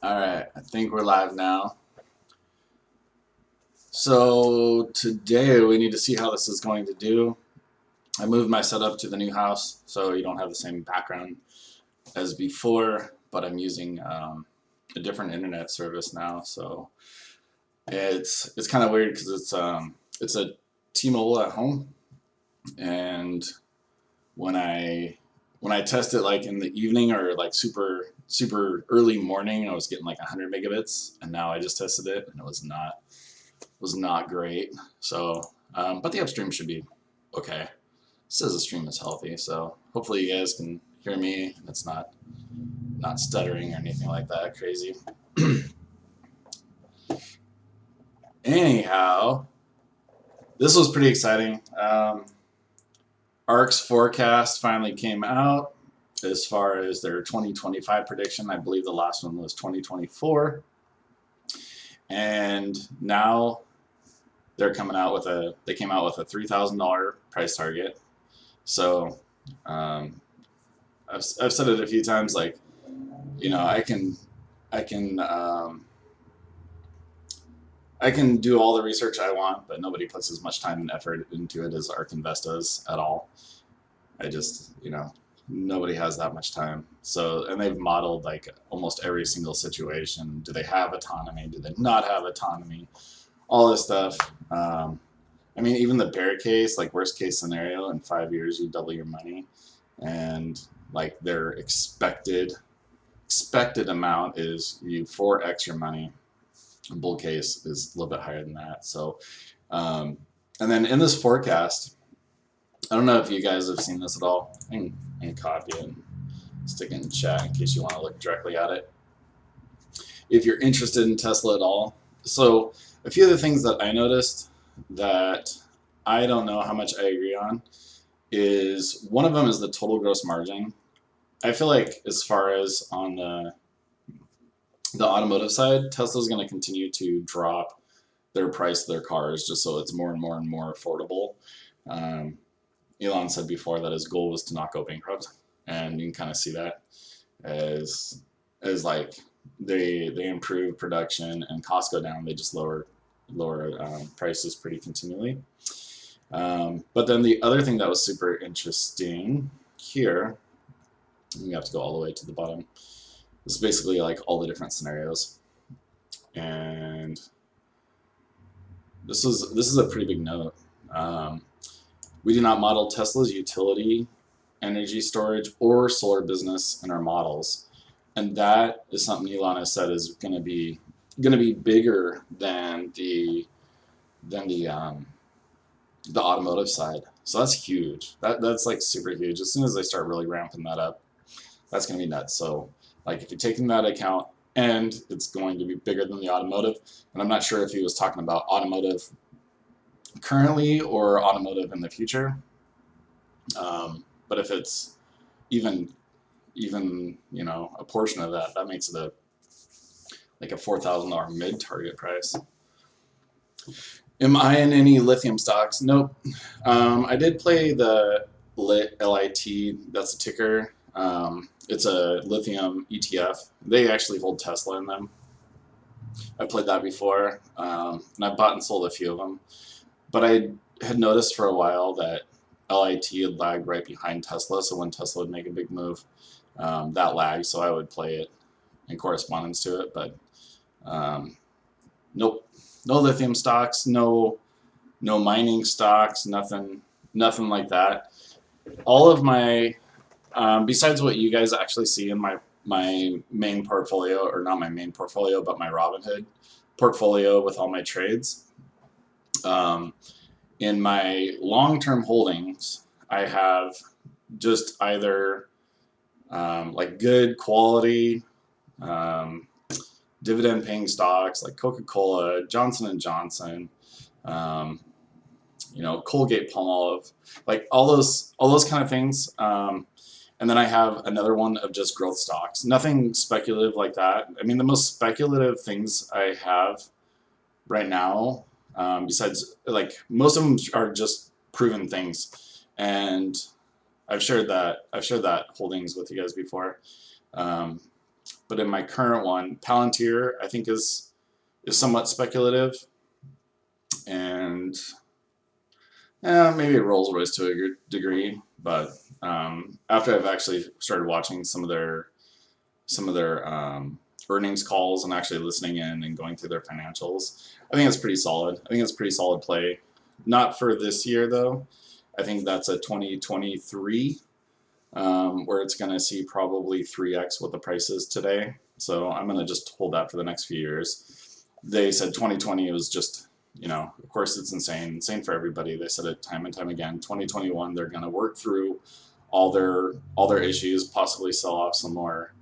Alright, I think we're live now. So today we need to see how this is going to do. I moved my setup to the new house so you don't have the same background as before, but I'm using a different internet service now, so it's kind of weird because it's a T-Mobile at home, and when I test it like in the evening or like super early morning, I was getting like 100 megabits, and now I just tested it and it was not great. So, but the upstream should be okay. It says the stream is healthy, so hopefully you guys can hear me and it's not stuttering or anything like that crazy. Anyhow, this was pretty exciting. ARC's forecast finally came out as far as their 2025 prediction. I believe the last one was 2024. And now they're coming out with they came out with a $3,000 price target. So I've said it a few times, like, you know, I can do all the research I want, but nobody puts as much time and effort into it as ARC Invest does at all. I just, you know, nobody has that much time. So, and they've modeled like almost every single situation. Do they have autonomy? Do they not have autonomy? All this stuff. I mean, even the bear case, like worst case scenario, in 5 years you double your money, and like their expected amount is you 4x your money. Bull case is a little bit higher than that. So, and then in this forecast, I don't know if you guys have seen this at all. I can copy it and stick it in chat in case you want to look directly at it. If you're interested in Tesla at all. So a few of the things that I noticed that I don't know how much I agree on is, one of them is the total gross margin. I feel like as far as on the automotive side, Tesla's going to continue to drop their price of their cars just so it's more and more and more affordable. Elon said before that his goal was to not go bankrupt, and you can kind of see that as like they improve production and costs go down, they just lower prices pretty continually. But then the other thing that was super interesting here, you have to go all the way to the bottom. This is basically like all the different scenarios, and this is a pretty big note. We do not model Tesla's utility, energy storage, or solar business in our models, and that is something Elon has said is going to be bigger than the automotive side. So that's huge. That's like super huge. As soon as they start really ramping that up, that's going to be nuts. So like if you're taking that account, and it's going to be bigger than the automotive, and I'm not sure if he was talking about automotive currently or automotive in the future, but if it's even you know, a portion of that, that makes it like a $4,000 mid target price. Am I in any lithium stocks? Nope. I did play the LIT, that's the ticker. It's a lithium ETF. They actually hold Tesla in them. I played that before, and I bought and sold a few of them. But I had noticed for a while that LIT had lagged right behind Tesla, so when Tesla would make a big move, that lagged, so I would play it in correspondence to it. But nope, no lithium stocks, no mining stocks, nothing like that. All of my besides what you guys actually see in my main portfolio, or not my main portfolio, but my Robinhood portfolio with all my trades. In my long-term holdings, I have just either like good quality dividend-paying stocks like Coca-Cola, Johnson & Johnson, you know, Colgate-Palmolive, like all those kind of things. And then I have another one of just growth stocks. Nothing speculative like that. I mean, the most speculative things I have right now, besides, like, most of them are just proven things, and I've shared that holdings with you guys before. But in my current one, Palantir I think is somewhat speculative, and maybe Rolls-Royce to a degree. But after I've actually started watching some of their earnings calls and actually listening in and going through their financials, I think it's pretty solid. I think it's a pretty solid play. Not for this year though. I think that's a 2023 where it's going to see probably 3x what the price is today. So I'm going to just hold that for the next few years. They said 2020 was just, you know, of course it's insane for everybody. They said it time and time again. 2021 they're going to work through all their issues, possibly sell off some more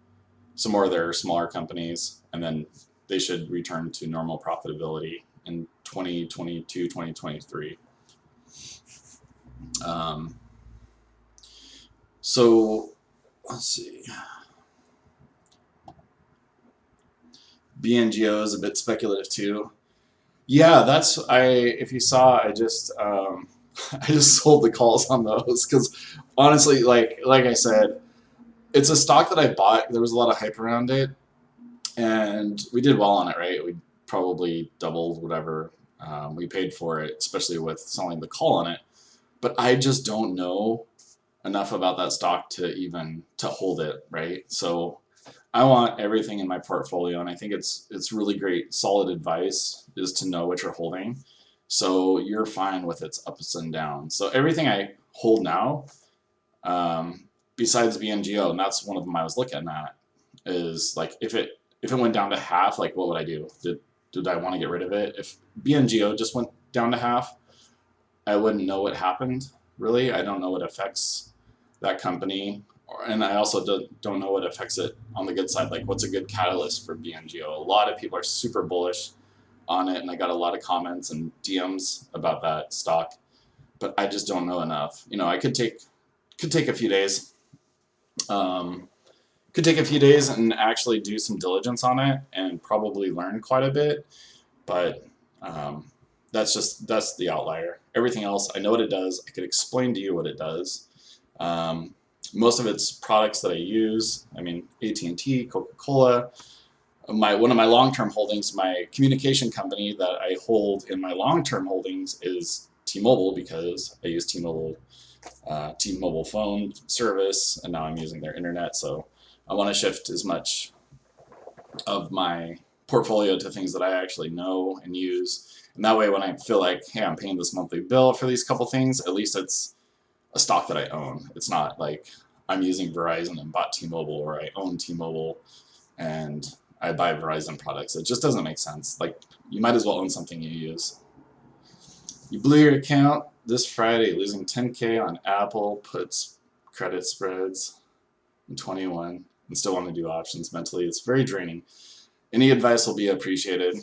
of their smaller companies, and then they should return to normal profitability in 2022, 2023. So let's see. BNGO is a bit speculative too. Yeah, if you saw, I just sold the calls on those because honestly, like I said, it's a stock that I bought. There was a lot of hype around it, and we did well on it, right? We probably doubled whatever we paid for it, especially with selling the call on it. But I just don't know enough about that stock to hold it, right? So I want everything in my portfolio, and I think it's really great, solid advice is to know what you're holding, so you're fine with its ups and downs. So everything I hold now, besides BNGO, and that's one of them I was looking at, is like if it went down to half, like what would I do? Did I want to get rid of it? If BNGO just went down to half, I wouldn't know what happened, really. I don't know what affects that company, and I also don't know what affects it on the good side, like what's a good catalyst for BNGO. A lot of people are super bullish on it, and I got a lot of comments and DMs about that stock, but I just don't know enough. You know, I could take a few days, and actually do some diligence on it and probably learn quite a bit, but that's the outlier. Everything else, I know what it does. I could explain to you what it does. Most of its products that I use, I mean, AT&T, Coca-Cola. One of my long-term holdings, my communication company that I hold in my long-term holdings is T-Mobile, because I use T-Mobile phone service, and now I'm using their internet. So I want to shift as much of my portfolio to things that I actually know and use. And that way, when I feel like, hey, I'm paying this monthly bill for these couple things, at least it's a stock that I own. It's not like I'm using Verizon and bought T-Mobile, or I own T-Mobile and I buy Verizon products. It just doesn't make sense. Like, you might as well own something you use. You blew your account this Friday, losing 10K on Apple puts credit spreads in 21, and still want to do options mentally. It's very draining. Any advice will be appreciated.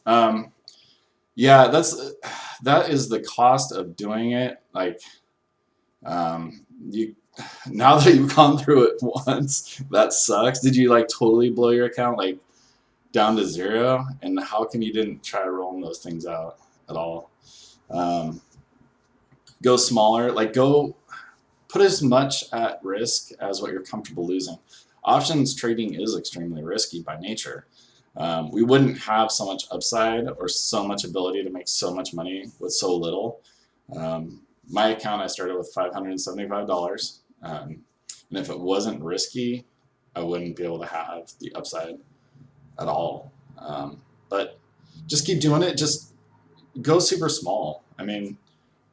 Yeah, that is the cost of doing it. Like, now that you've gone through it once, that sucks. Did you like totally blow your account like down to zero? And how come you didn't try rolling those things out at all? Go smaller, like go put as much at risk as what you're comfortable losing. Options trading is extremely risky by nature. We wouldn't have so much upside or so much ability to make so much money with so little. My account, I started with $575, and if it wasn't risky, I wouldn't be able to have the upside at all. But just keep doing it. Just go super small. I mean,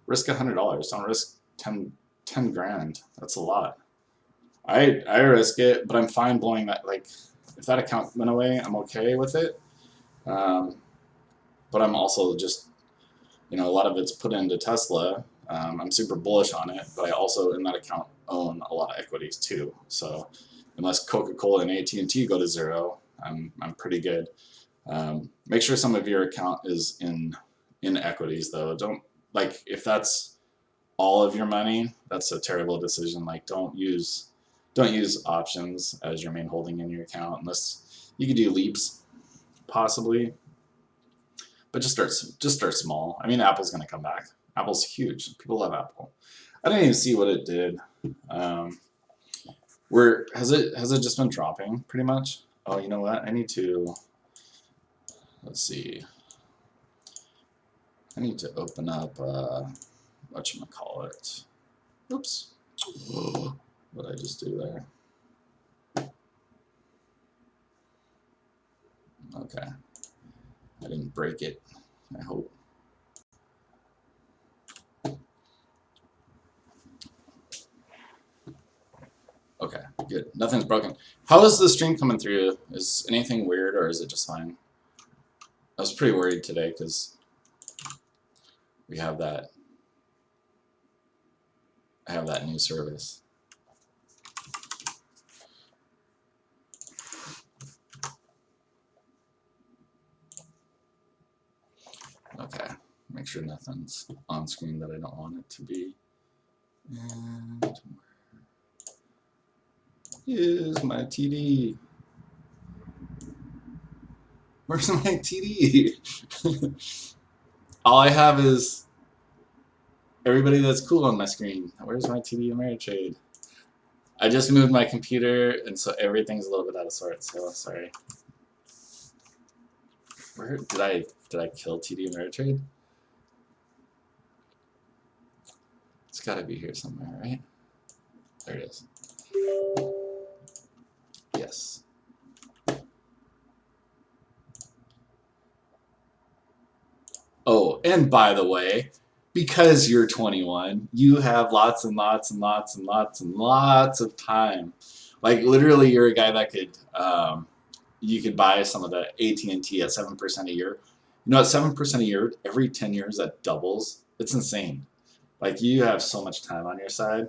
risk $100. Don't risk 10 grand. That's a lot. I risk it, but I'm fine blowing that. Like, if that account went away, I'm okay with it. But I'm also just, you know, a lot of it's put into Tesla. I'm super bullish on it, but I also in that account own a lot of equities too. So unless Coca-Cola and AT&T go to zero, I'm pretty good. Make sure some of your account is in equities though. Don't, like, if that's all of your money, that's a terrible decision. Like, don't use options as your main holding in your account, unless you could do leaps possibly, but just start small. I mean, Apple's going to come back. Apple's huge. People love Apple. I didn't even see what it did. Has it just been dropping pretty much? Oh, you know what? I need to, let's see. I need to open up, whatchamacallit. Oops. What did I just do there? Okay. I didn't break it, I hope. Okay, good. Nothing's broken. How is the stream coming through? Is anything weird or is it just fine? I was pretty worried today because we have that. I have that new service. Okay, make sure nothing's on screen that I don't want it to be. And where is my TD? Where's my TD? All I have is everybody that's cool on my screen. Where's my TD Ameritrade? I just moved my computer, and so everything's a little bit out of sorts. So sorry. Where did I kill TD Ameritrade? It's got to be here somewhere, right? There it is. Yes. Oh, and by the way, because you're 21, you have lots and lots and lots and lots and lots of time. Like literally, you're a guy that could, you could buy some of the AT&T at 7% a year. You know, at 7% a year, every 10 years that doubles. It's insane. Like you have so much time on your side.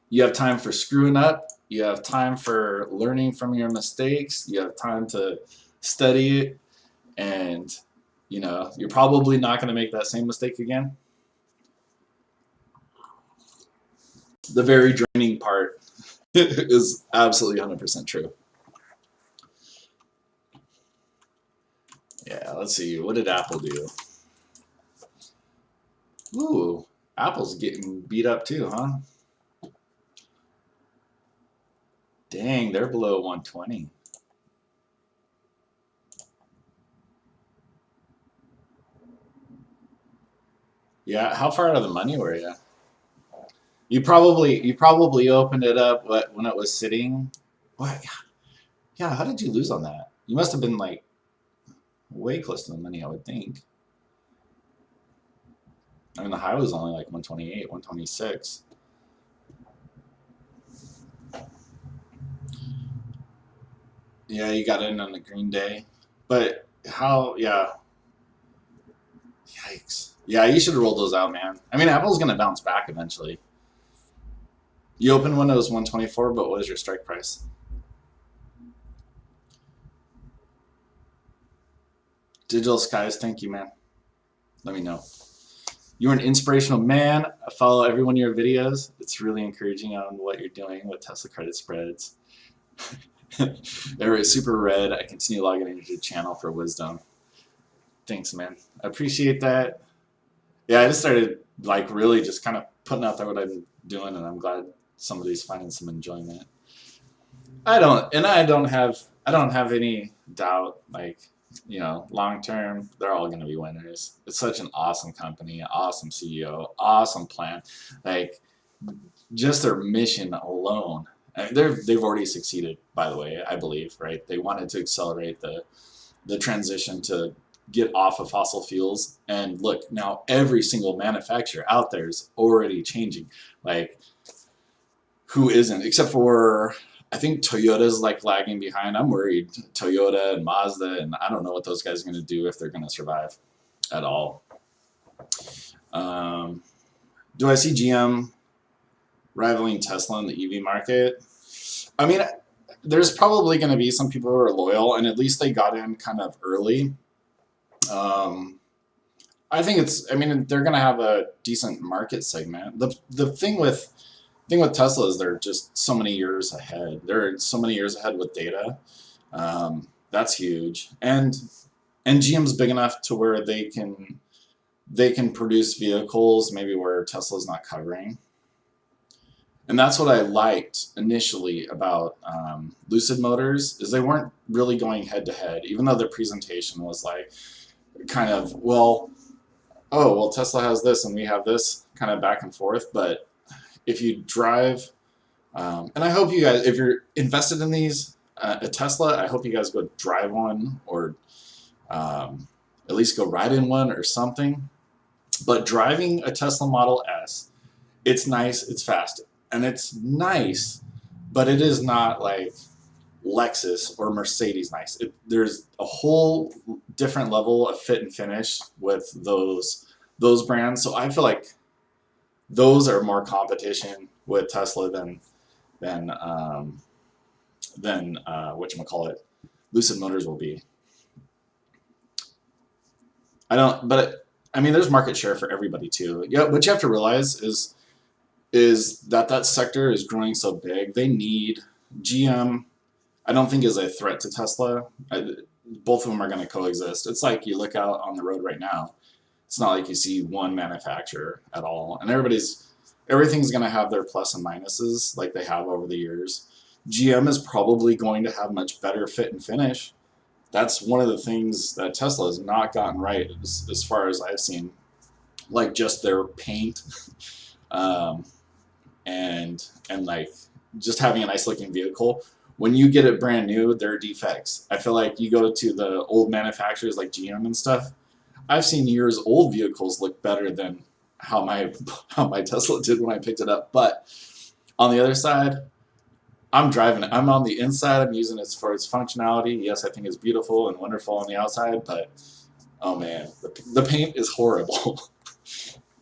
You have time for screwing up. You have time for learning from your mistakes. You have time to study it, and you know, you're probably not going to make that same mistake again. The very draining part is absolutely 100% true. Yeah, let's see. What did Apple do? Ooh, Apple's getting beat up too, huh? Dang, they're below 120. Yeah, how far out of the money were you? You probably opened it up when it was sitting. What? Yeah, how did you lose on that? You must have been like way close to the money, I would think. I mean, the high was only like 128, 126. Yeah, you got in on the green day. But how, yeah. Yikes. Yeah, you should roll those out, man. I mean, Apple's going to bounce back eventually. You opened when it was 124, but what was your strike price? Digital Skies, thank you, man. Let me know. You're an inspirational man. I follow every one of your videos. It's really encouraging on what you're doing with Tesla credit spreads. They're super red. I continue logging into your channel for wisdom. Thanks, man. I appreciate that. Yeah, I just started like really just kind of putting out there what I'm doing, and I'm glad somebody's finding some enjoyment. I don't have any doubt, like, you know, long term, they're all going to be winners. It's such an awesome company, awesome CEO, awesome plan. Like, just their mission alone. I mean, they've already succeeded, by the way, I believe, right? They wanted to accelerate the transition to get off of fossil fuels. And look, now every single manufacturer out there is already changing. Like, who isn't? Except for, I think Toyota's like lagging behind. I'm worried. Toyota and Mazda, and I don't know what those guys are going to do if they're going to survive at all. Do I see GM rivaling Tesla in the EV market? I mean, there's probably going to be some people who are loyal, and at least they got in kind of early. I think I mean, they're going to have a decent market segment. The thing with Tesla is they're just so many years ahead. They're so many years ahead with data. That's huge. And GM's big enough to where they can produce vehicles maybe where Tesla's not covering. And that's what I liked initially about Lucid Motors, is they weren't really going head to head, even though their presentation was like kind of, well, oh, well, Tesla has this and we have this, kind of back and forth. But if you drive, and I hope you guys, if you're invested in these, a Tesla, I hope you guys go drive one, or at least go ride in one or something. But driving a Tesla Model S, it's nice, it's fast, and it's nice, but it is not like Lexus or Mercedes nice. There's a whole different level of fit and finish with those brands. So I feel like those are more competition with Tesla than whatchamacallit, Lucid Motors will be. I don't, but I mean, there's market share for everybody too. Yeah, what you have to realize is that sector is growing so big. They need GM. I don't think is a threat to Tesla. Both of them are going to coexist. It's like you look out on the road right now. It's not like you see one manufacturer at all, and everything's going to have their plus and minuses like they have over the years. GM is probably going to have much better fit and finish. That's one of the things that Tesla has not gotten right, as far as I've seen, like just their paint, and like just having a nice looking vehicle. When you get it brand new, there are defects. I feel like you go to the old manufacturers like GM and stuff. I've seen years old vehicles look better than how my Tesla did when I picked it up. But on the other side, I'm driving it. I'm on the inside. I'm using it for its functionality. Yes, I think it's beautiful and wonderful on the outside, but oh man, the paint is horrible.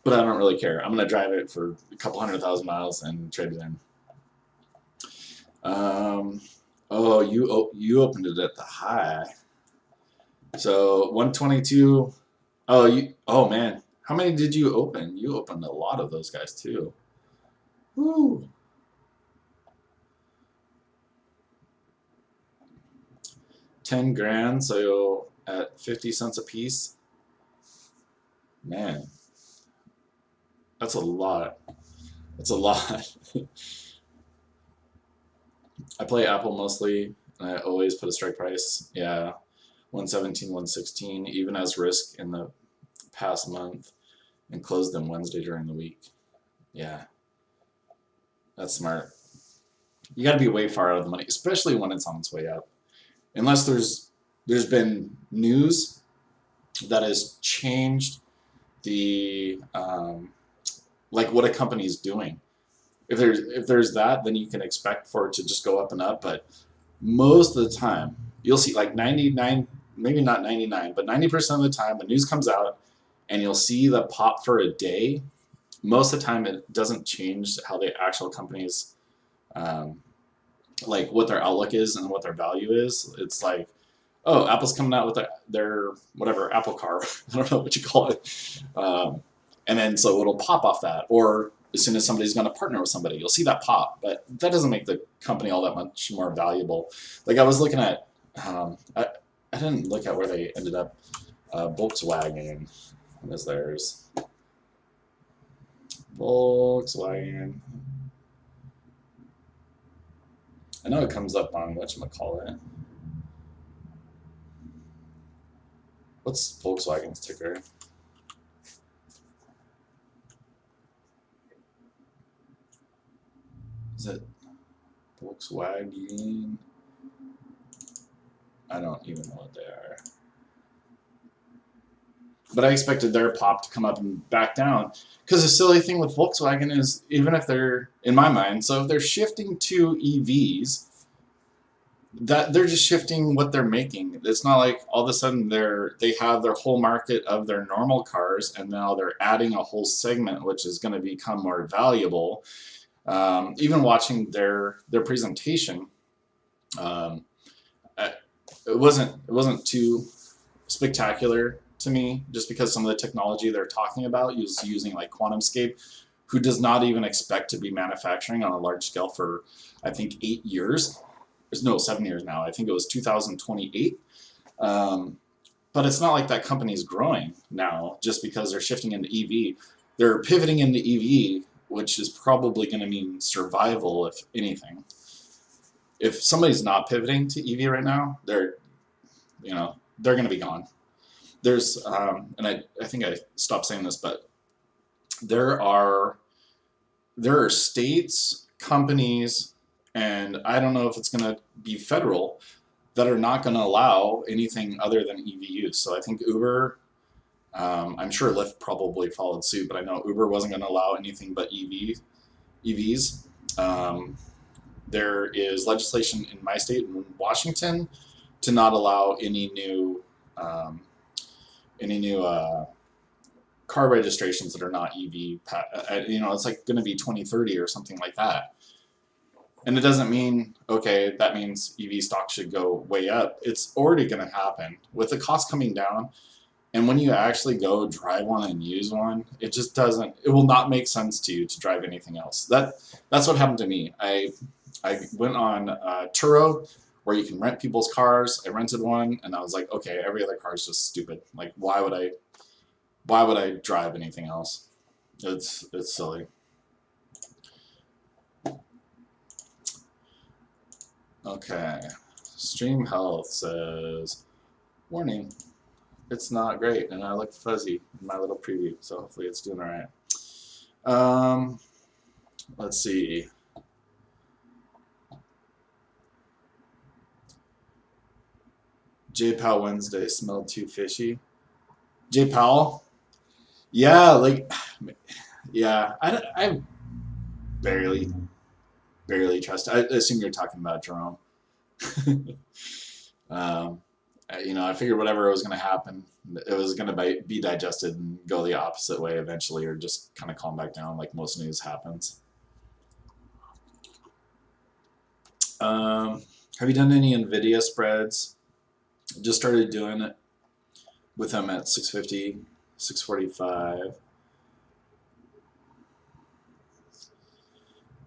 But I don't really care. I'm going to drive it for a couple 100,000 miles and trade it in. Oh, you opened it at the high. So 122. Oh man, how many did you open? You opened a lot of those guys too. Woo. 10 grand, so at 50 cents a piece. Man, that's a lot. That's a lot. I play Apple mostly, and I always put a strike price. Yeah, 117, 116, even as risk in the past month, and closed them Wednesday during the week. Yeah, that's smart. You got to be way far out of the money, especially when it's on its way up. Unless there's been news that has changed the like what a company is doing. If there's that, then you can expect for it to just go up and up. But most of the time, you'll see like 99, maybe not 99, but 90% of the time, the news comes out and you'll see the pop for a day. Most of the time, it doesn't change how the actual companies, like what their outlook is and what their value is. It's like, oh, Apple's coming out with their whatever Apple car. I don't know what you call it. And then so it'll pop off that. Or as soon as somebody's going to partner with somebody, you'll see that pop. But that doesn't make the company all that much more valuable. Like I was looking at, I didn't look at where they ended up. Volkswagen. What is theirs? Volkswagen. I know it comes up on whatchamacallit. What's Volkswagen's ticker? Is it Volkswagen? I don't even know what they are. But I expected their pop to come up and back down. Because the silly thing with Volkswagen is, even if they're, in my mind, so if they're shifting to EVs, that they're just shifting what they're making. It's not like all of a sudden they have their whole market of their normal cars, and now they're adding a whole segment which is going to become more valuable. Even watching their presentation, it wasn't too spectacular to me, just because some of the technology they're talking about is using like QuantumScape, who does not even expect to be manufacturing on a large scale for, I think, 8 years. No, 7 years now. I think it was 2028. But it's not like that company is growing now just because they're shifting into EV. They're pivoting into EV which is probably going to mean survival, if anything. If somebody's not pivoting to EV right now, they're going to be gone. There's, and I think I stopped saying this, but there are states, companies, and I don't know if it's going to be federal, that are not going to allow anything other than EV use. So I think Uber, I'm sure Lyft probably followed suit, but I know Uber wasn't going to allow anything but EVs. There is legislation in my state, in Washington, to not allow any new car registrations that are not EV. It's like going to be 2030 or something like that. And it doesn't mean, okay, that means EV stock should go way up. It's already going to happen. With the cost coming down, and when you actually go drive one and use one, it just doesn't, it will not make sense to you to drive anything else. That's what happened to me. I went on Turo, where you can rent people's cars. I rented one, and I was like, okay, every other car is just stupid. Like, why would I drive anything else? It's silly. Okay, Stream Health says, warning, it's not great, and I look fuzzy in my little preview, so hopefully it's doing alright. Let's see. J-Pal Wednesday smelled too fishy. J-Pal? Yeah, like, yeah, I barely trust. I assume you're talking about Jerome. I figured whatever was going to happen, it was going to be digested and go the opposite way eventually, or just kind of calm back down like most news happens. Have you done any NVIDIA spreads? Just started doing it with them at 650, 645.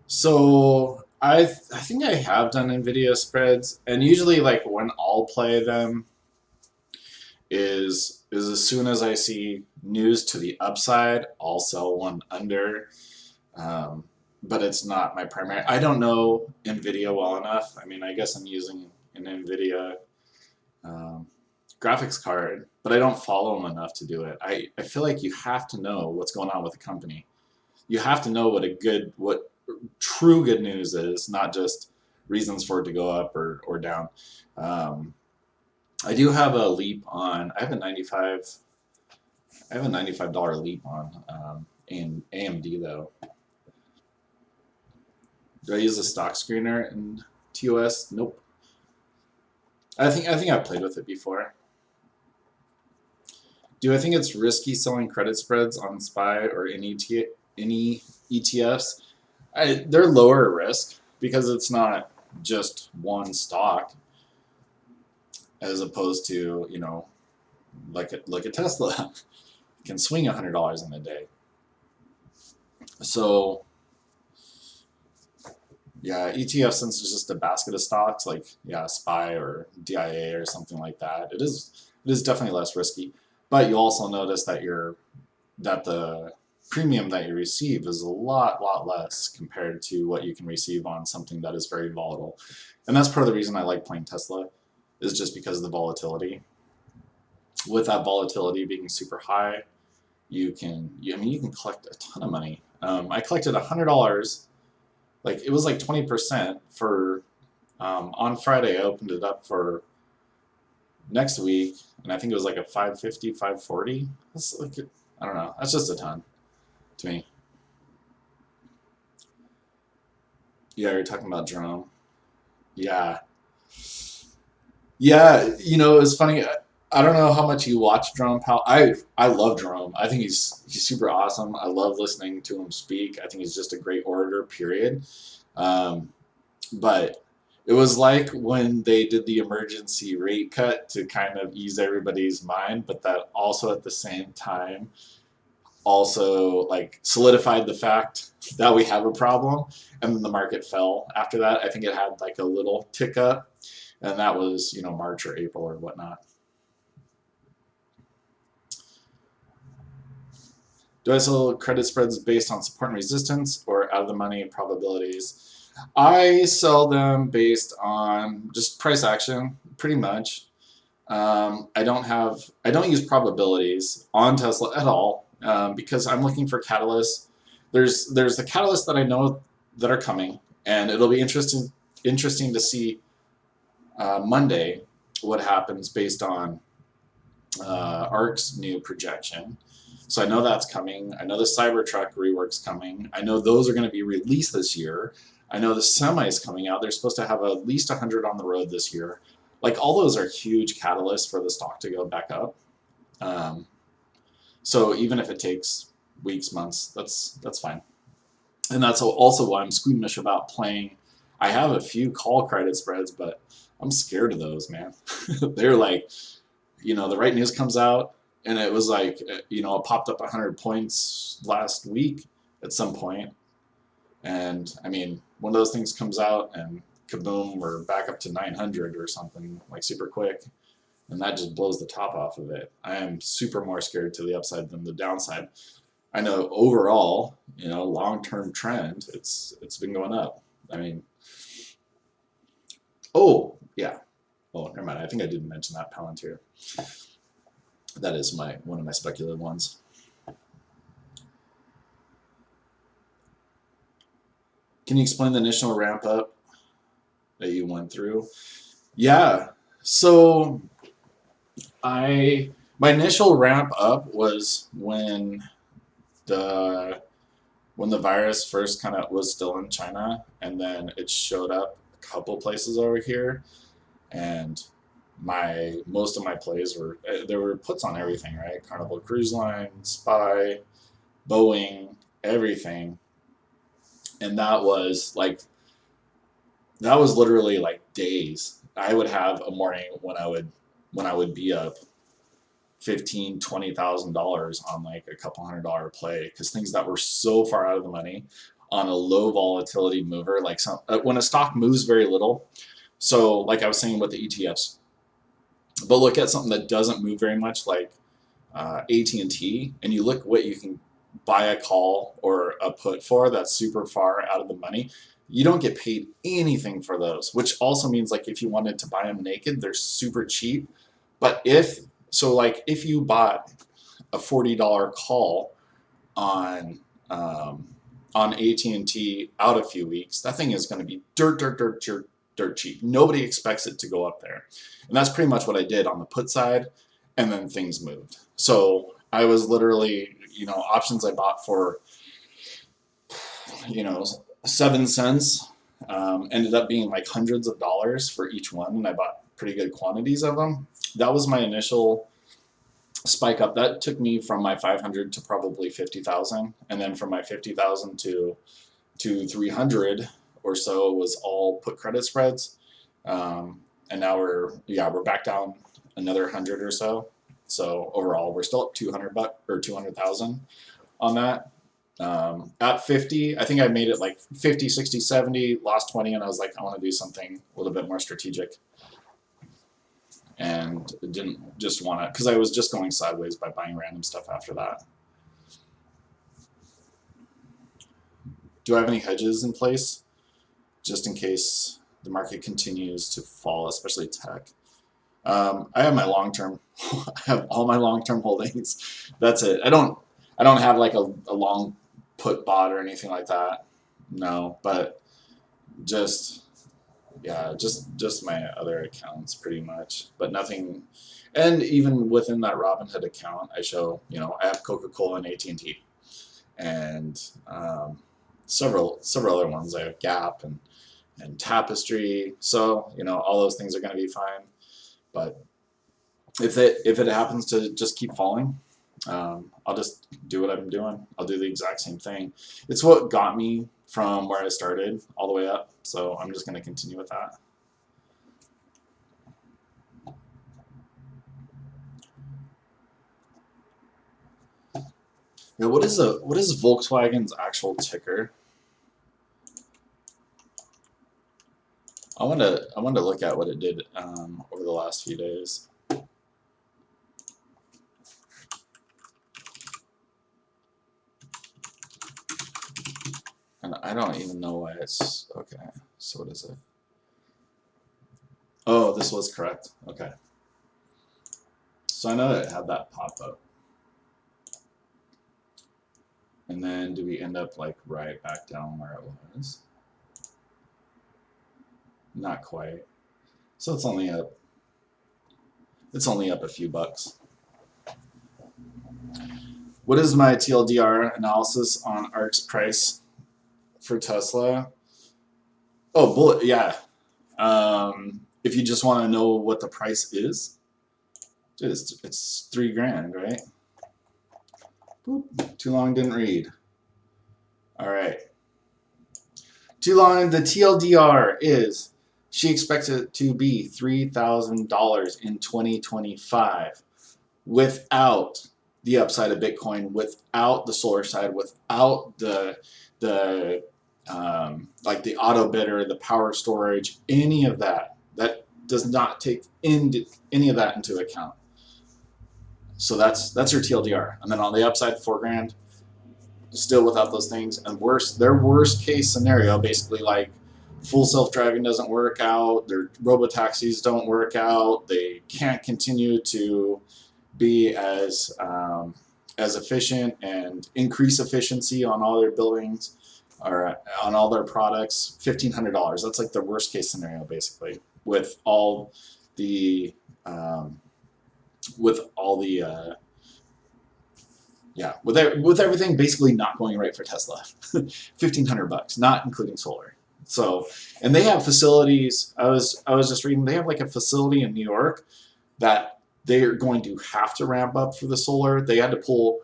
So I think I have done NVIDIA spreads, and usually like when I'll play them is as soon as I see news to the upside, I'll sell one under. But it's not my primary. I don't know NVIDIA well enough. I mean, I guess I'm using an NVIDIA graphics card, but I don't follow them enough to do it. I feel like you have to know what's going on with the company. You have to know what true good news is, not just reasons for it to go up or down. I do have a leap on. I have a $95 leap on in AMD though. Do I use a stock screener in TOS? Nope. I think I've played with it before. Do I think it's risky selling credit spreads on SPY or any ETFs? They're lower risk because it's not just one stock, as opposed to, look at Tesla. It can swing $100 in a day. So yeah, ETF, since it's just a basket of stocks, like SPY or DIA or something like that, it is definitely less risky. But you also notice that the premium that you receive is a lot less compared to what you can receive on something that is very volatile. And that's part of the reason I like playing Tesla, is just because of the volatility. With that volatility being super high, you can collect a ton of money. I collected $100. Like, it was like 20% for, on Friday I opened it up for next week, and I think it was like a 550, 540. That's like, I don't know, that's just a ton to me. Yeah, you're talking about Jerome. Yeah. Yeah, it's funny. I don't know how much you watch Jerome Powell. I love Jerome. I think he's super awesome. I love listening to him speak. I think he's just a great orator, period. But it was like when they did the emergency rate cut to kind of ease everybody's mind, but that also at the same time also like solidified the fact that we have a problem, and then the market fell after that. I think it had like a little tick up, and that was March or April or whatnot. Do I sell credit spreads based on support and resistance or out of the money probabilities? I sell them based on just price action, pretty much. I don't use probabilities on Tesla at all because I'm looking for catalysts. There's the catalysts that I know that are coming, and it'll be interesting to see Monday what happens based on ARC's new projection. So I know that's coming. I know the Cybertruck rework's coming. I know those are going to be released this year. I know the semi's coming out. They're supposed to have at least 100 on the road this year. Like, all those are huge catalysts for the stock to go back up. So even if it takes weeks, months, that's fine. And that's also why I'm squeamish about playing. I have a few call credit spreads, but I'm scared of those, man. They're like, you know, the right news comes out, and it was like, you know, it popped up 100 points last week at some point. And I mean, one of those things comes out and kaboom, we're back up to 900 or something, like super quick. And that just blows the top off of it. I am super more scared to the upside than the downside. I know overall, you know, long-term trend, it's been going up. I mean, oh, yeah. Oh, never mind. I think I didn't mention that Palantir. That is one of my speculative ones. Can you explain the initial ramp up that you went through? Yeah. So my initial ramp up was when the virus first kind of was still in China, and then it showed up a couple places over here, and most of my plays were, there were puts on everything, right? Carnival Cruise Line, SPY, Boeing, everything. And that was literally like days. I would have a morning when I would be up $15,000-$20,000 on like a couple $100 play, because things that were so far out of the money on a low volatility mover, like when a stock moves very little. So like I was saying with the ETFs, but look at something that doesn't move very much, like AT&T, and you look what you can buy a call or a put for that's super far out of the money. You don't get paid anything for those, which also means like if you wanted to buy them naked, they're super cheap. But if you bought a $40 call on AT&T out a few weeks, that thing is going to be dirt cheap. Nobody expects it to go up there. And that's pretty much what I did on the put side, and then things moved. So I was literally, you know, options I bought for, you know, 7 cents, ended up being like hundreds of dollars for each one, and I bought pretty good quantities of them. That was my initial spike up. That took me from my 500 to probably 50,000, and then from my 50,000 to 300 or so was all put credit spreads, and now we're back down another 100 or so. So overall, we're still up 200,000 on that. At 50, I think I made it like 50, 60, 70, lost 20, and I was like, I want to do something a little bit more strategic. And didn't just want to, because I was just going sideways by buying random stuff after that. Do I have any hedges in place just in case the market continues to fall, especially tech? I have my long-term, I have all my long-term holdings. That's it. I don't have like a long put bot or anything like that. No, but just my other accounts pretty much, but nothing. And even within that Robinhood account, I show, you know, I have Coca-Cola and AT&T, and several other ones. I have Gap and Tapestry. So, you know, all those things are going to be fine. But if it happens to just keep falling, I'll just do what I'm doing. I'll do the exact same thing. It's what got me from where I started all the way up, so I'm just going to continue with that. Now, what is Volkswagen's actual ticker? I want to look at what it did over the last few days. And I don't even know why it's okay. So what is it? Oh, this was correct. Okay. So I know it had that pop up. And then do we end up like right back down where it was? Not quite. So it's only up. It's only up a few bucks. What is my TLDR analysis on ARK's price for Tesla? Oh, bullet, yeah. If you just want to know what the price is, it's $3 grand, right? Boop. Too long, didn't read. All right. Too long, the TLDR is she expects it to be $3,000 in 2025 without the upside of Bitcoin, without the solar side, without the like the auto bidder, the power storage, any of that. That does not take any of that into account. So that's your TLDR. And then on the upside, $4 grand, still without those things. And their worst case scenario, basically like full self-driving doesn't work out, their robo-taxis don't work out, they can't continue to be as efficient and increase efficiency on all their buildings or on all their products. $1,500. That's like the worst case scenario, basically, with all the with everything basically not going right for Tesla. $1,500, not including solar. So, and they have facilities. I was just reading. They have like a facility in New York that they are going to have to ramp up for the solar. They had to pull.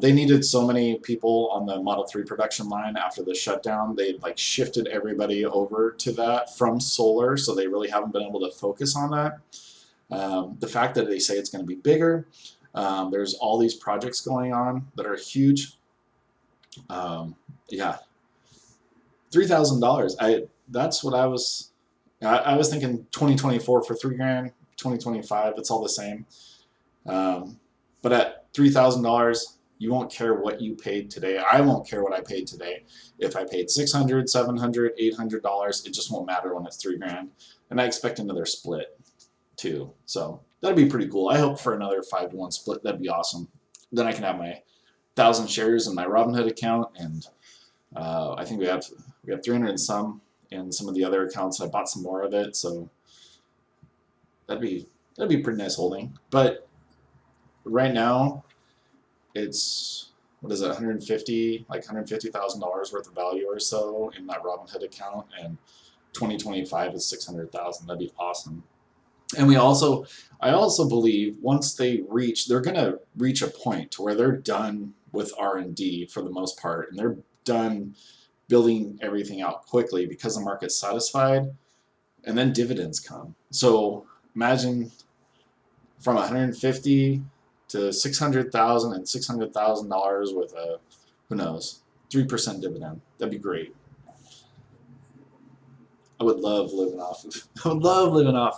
They needed so many people on the Model 3 production line after the shutdown. They like shifted everybody over to that from solar, so they really haven't been able to focus on that. The fact that they say it's going to be bigger, there's all these projects going on that are huge. Yeah, $3,000. That's what I was thinking. 2024 for $3 grand. 2025, it's all the same. But at $3,000, you won't care what you paid today. I won't care what I paid today. If I paid $600, $700, $800, it just won't matter when it's $3 grand. And I expect another split too. So that'd be pretty cool. I hope for another 5-to-1 split. That'd be awesome. Then I can have my 1,000 shares in my Robinhood account, and I think we have 300 and some in some of the other accounts. I bought some more of it, so that'd be a pretty nice holding. But right now, it's, what is it, $150,000 worth of value or so in that Robinhood account, and 2025 is 600,000. That'd be awesome. And I also believe once they're gonna reach a point to where they're done with R&D for the most part, and they're done building everything out quickly because the market's satisfied, and then dividends come. So imagine from 150 to 600,000 and $600,000 with a, who knows, 3% dividend. That'd be great. I would love living off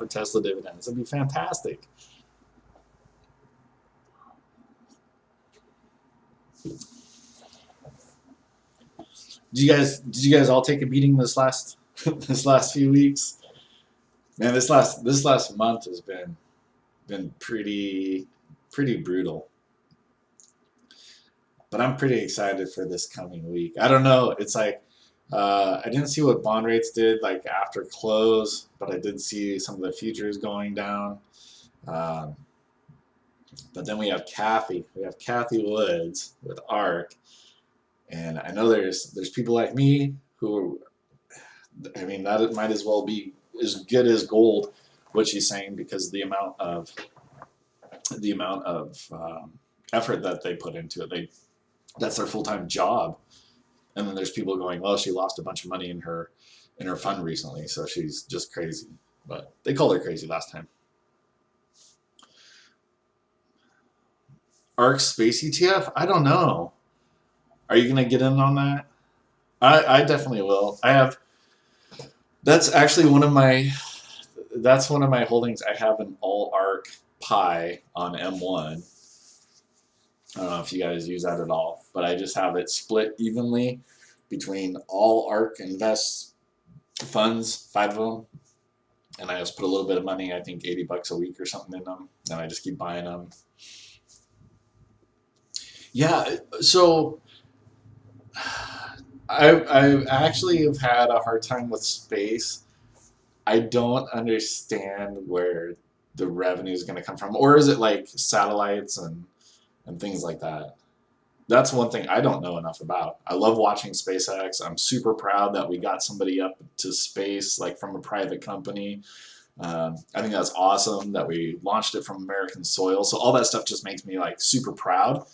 of Tesla dividends. That'd be fantastic. Did you guys all take a beating this last few weeks? Man, this last month has been pretty brutal. But I'm pretty excited for this coming week. I don't know. It's like I didn't see what bond rates did like after close, but I did see some of the futures going down. But then we have Kathy. We have Kathy Woods with ARK, and I know there's people like me who, I mean, that might as well be as good as gold, what she's saying, because the amount of effort that they put into it. That's their full-time job. And then there's people going, well, she lost a bunch of money in her fund recently, so she's just crazy. But they called her crazy last time. ARK Space ETF? I don't know. Are you gonna get in on that? I definitely will. That's actually one of my holdings. I have an all ARK pie on M1. I don't know if you guys use that at all, but I just have it split evenly between all ARK Invest funds, 5 of them, and I just put a little bit of money, I think $80 a week or something in them, and I just keep buying them. Yeah, so I actually have had a hard time with space. I don't understand where the revenue is going to come from, or is it like satellites and things like that? That's one thing I don't know enough about. I love watching SpaceX. I'm super proud that we got somebody up to space, like from a private company. I think that's awesome that we launched it from American soil. So all that stuff just makes me like super proud.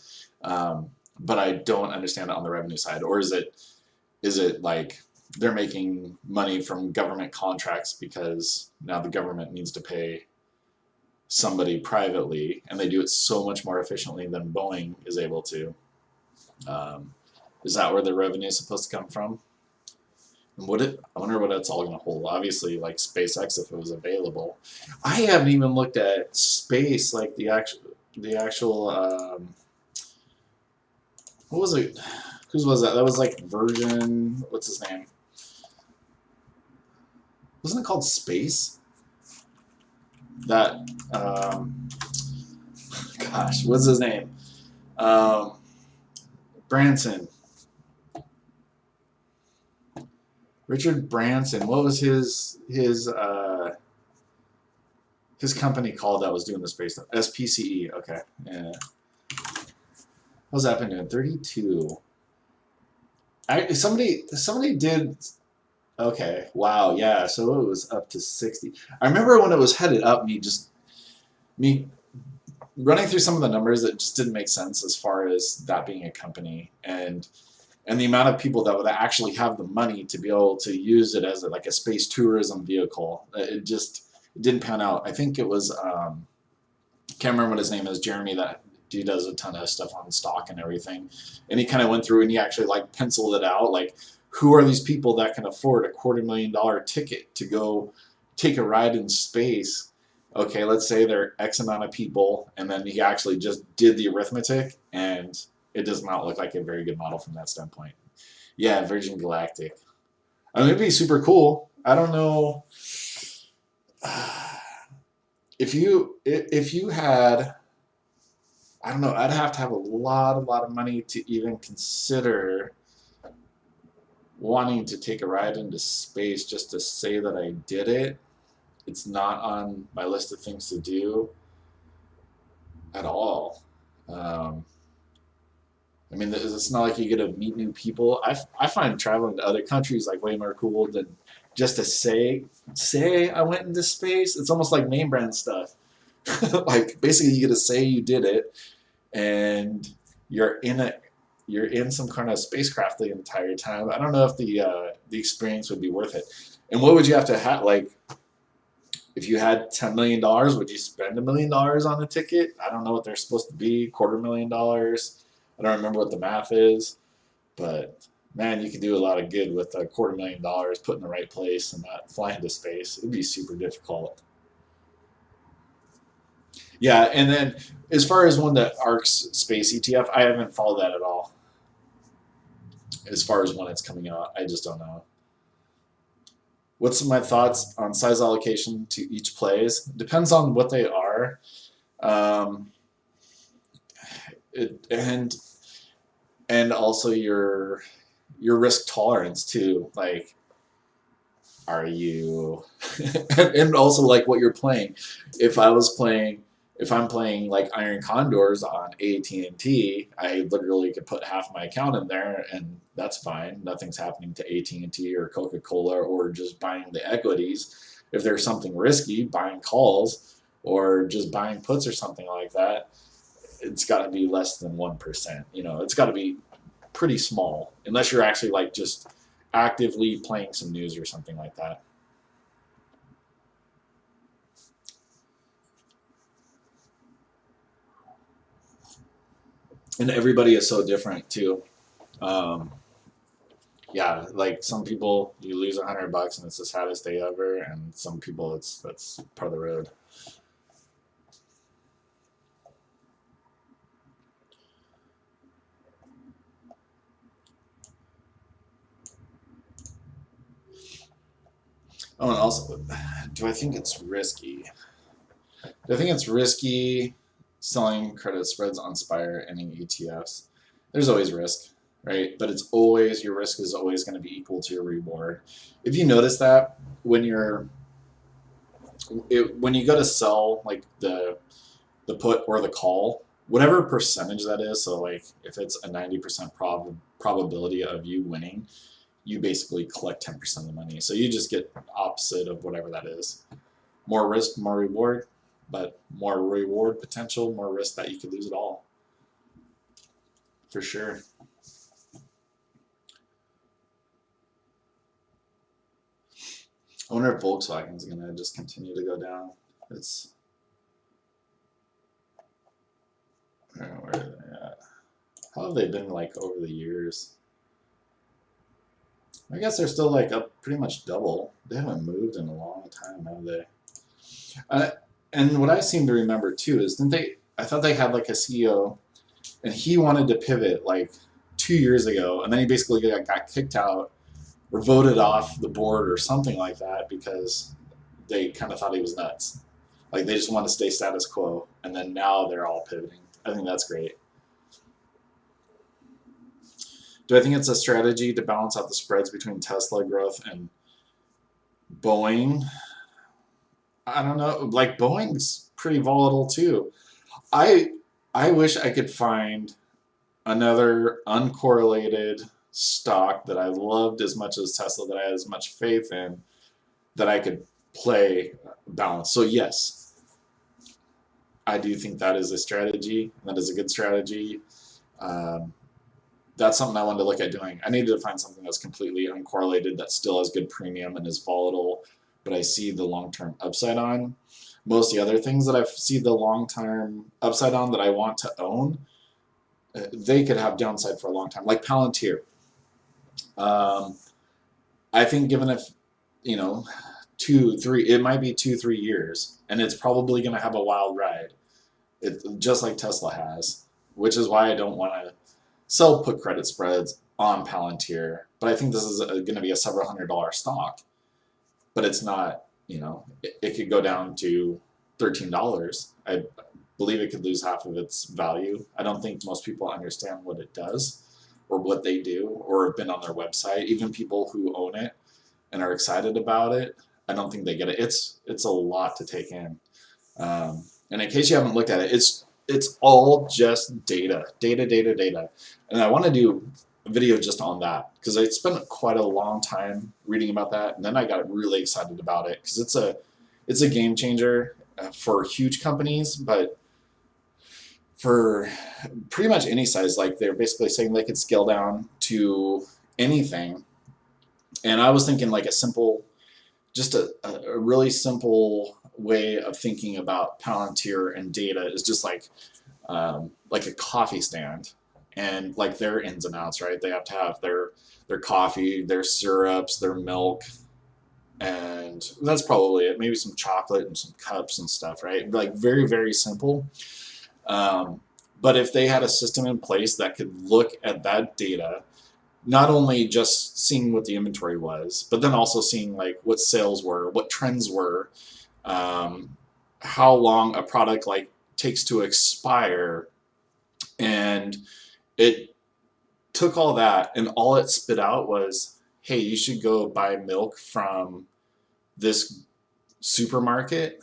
But I don't understand it on the revenue side. Or is it like they're making money from government contracts because now the government needs to pay somebody privately, and they do it so much more efficiently than Boeing is able to. Is that where the revenue is supposed to come from? And I wonder what it's all going to hold. Obviously, like SpaceX, if it was available. I haven't even looked at space, like the actual. What was it? Whose was that? That was like Virgin. What's his name? Wasn't it called Space? That. Gosh, what's his name? Branson. Richard Branson. What was his company called that was doing the space stuff? SPCE. Okay. Yeah. What's that been doing? 32. Somebody did. Okay. Wow. Yeah. So it was up to 60. I remember when it was headed up. Me running through some of the numbers, it just didn't make sense as far as that being a company and the amount of people that would actually have the money to be able to use it as like a space tourism vehicle. It didn't pan out. I think it was can't remember what his name is, Jeremy, that he does a ton of stuff on stock and everything, and he kind of went through and he actually like penciled it out, like who are these people that can afford a $250,000 ticket to go take a ride in space. Okay, let's say there are X amount of people, and then he actually just did the arithmetic, and it does not look like a very good model from that standpoint. Yeah, Virgin Galactic. I mean, it'd be super cool. I don't know if you had. I don't know. I'd have to have a lot of money to even consider wanting to take a ride into space just to say that I did it. It's not on my list of things to do at all. I mean, it's not like you get to meet new people. I find traveling to other countries like way more cool than just to say I went into space. It's almost like name brand stuff. Like basically, you get to say you did it, and you're in some kind of spacecraft the entire time. I don't know if the experience would be worth it. And what would you have to have like? If you had $10 million, would you spend $1 million on a ticket? I don't know what they're supposed to be, $250,000. I don't remember what the math is, but man, you could do a lot of good with $250,000 put in the right place and not fly into space. It'd be super difficult. Yeah, and then as far as one that ARK's space ETF, I haven't followed that at all. As far as when it's coming out, I just don't know. What's my thoughts on size allocation to each plays? Depends on what they are, and also your risk tolerance too. Like, are you, and also like what you're playing. If I'm playing like Iron Condors on AT&T, I literally could put half my account in there, and that's fine. Nothing's happening to AT&T or Coca-Cola, or just buying the equities. If there's something risky, buying calls or just buying puts or something like that, it's got to be less than 1%. You know, it's got to be pretty small, unless you're actually like just actively playing some news or something like that. And everybody is so different too. Yeah, like some people you lose $100 and it's the saddest day ever, and some people that's part of the road. Oh, and also, do I think it's risky? Do I think it's risky selling credit spreads on Spire and in ETFs? There's always risk, right? But it's always, your risk is always going to be equal to your reward. If you notice that when when you go to sell like the put or the call, whatever percentage that is, so like if it's a 90% probability of you winning, you basically collect 10% of the money. So you just get opposite of whatever that is. More risk, more reward, but more reward potential, more risk that you could lose it all. For sure. I wonder if Volkswagen's gonna just continue to go down. It's where are they at? How have they been like over the years? I guess they're still like up pretty much double. They haven't moved in a long time, have they? And what I seem to remember too is, didn't they? I thought they had like a CEO, and he wanted to pivot like 2 years ago, and then he basically got kicked out or voted off the board or something like that because they kind of thought he was nuts. Like they just want to stay status quo, and then now they're all pivoting. I think that's great. Do I think it's a strategy to balance out the spreads between Tesla growth and Boeing? I don't know. Like Boeing's pretty volatile too. I wish I could find another uncorrelated stock that I loved as much as Tesla, that I had as much faith in, that I could play balance. So yes, I do think that is a strategy. That is a good strategy. That's something I wanted to look at doing. I needed to find something that's completely uncorrelated, that still has good premium and is volatile, but I see the long-term upside on. Most of the other things that I see the long-term upside on that I want to own, they could have downside for a long time, like Palantir. I think given if, you know, 2, 3, it might be 2, 3 years, and it's probably going to have a wild ride, just like Tesla has, which is why I don't want to sell put credit spreads on Palantir. But I think this is going to be a several $100 stock, but it's not, you know, it could go down to $13. I believe it could lose half of its value. I don't think most people understand what it does or what they do or have been on their website. Even people who own it and are excited about it, I don't think they get it. It's a lot to take in. And in case you haven't looked at it, it's all just data. And I want to do a video just on that because I spent quite a long time reading about that, and then I got really excited about it because it's a game changer for huge companies, but for pretty much any size. Like they're basically saying they could scale down to anything. And I was thinking like just a really simple way of thinking about Palantir and data is just like a coffee stand, and like their ins and outs, right? They have to have their coffee, their syrups, their milk, and that's probably it. Maybe some chocolate and some cups and stuff, right? Like very, very simple. But if they had a system in place that could look at that data, not only just seeing what the inventory was, but then also seeing like what sales were, what trends were, how long a product like takes to expire, and it took all that, and all it spit out was, hey, you should go buy milk from this supermarket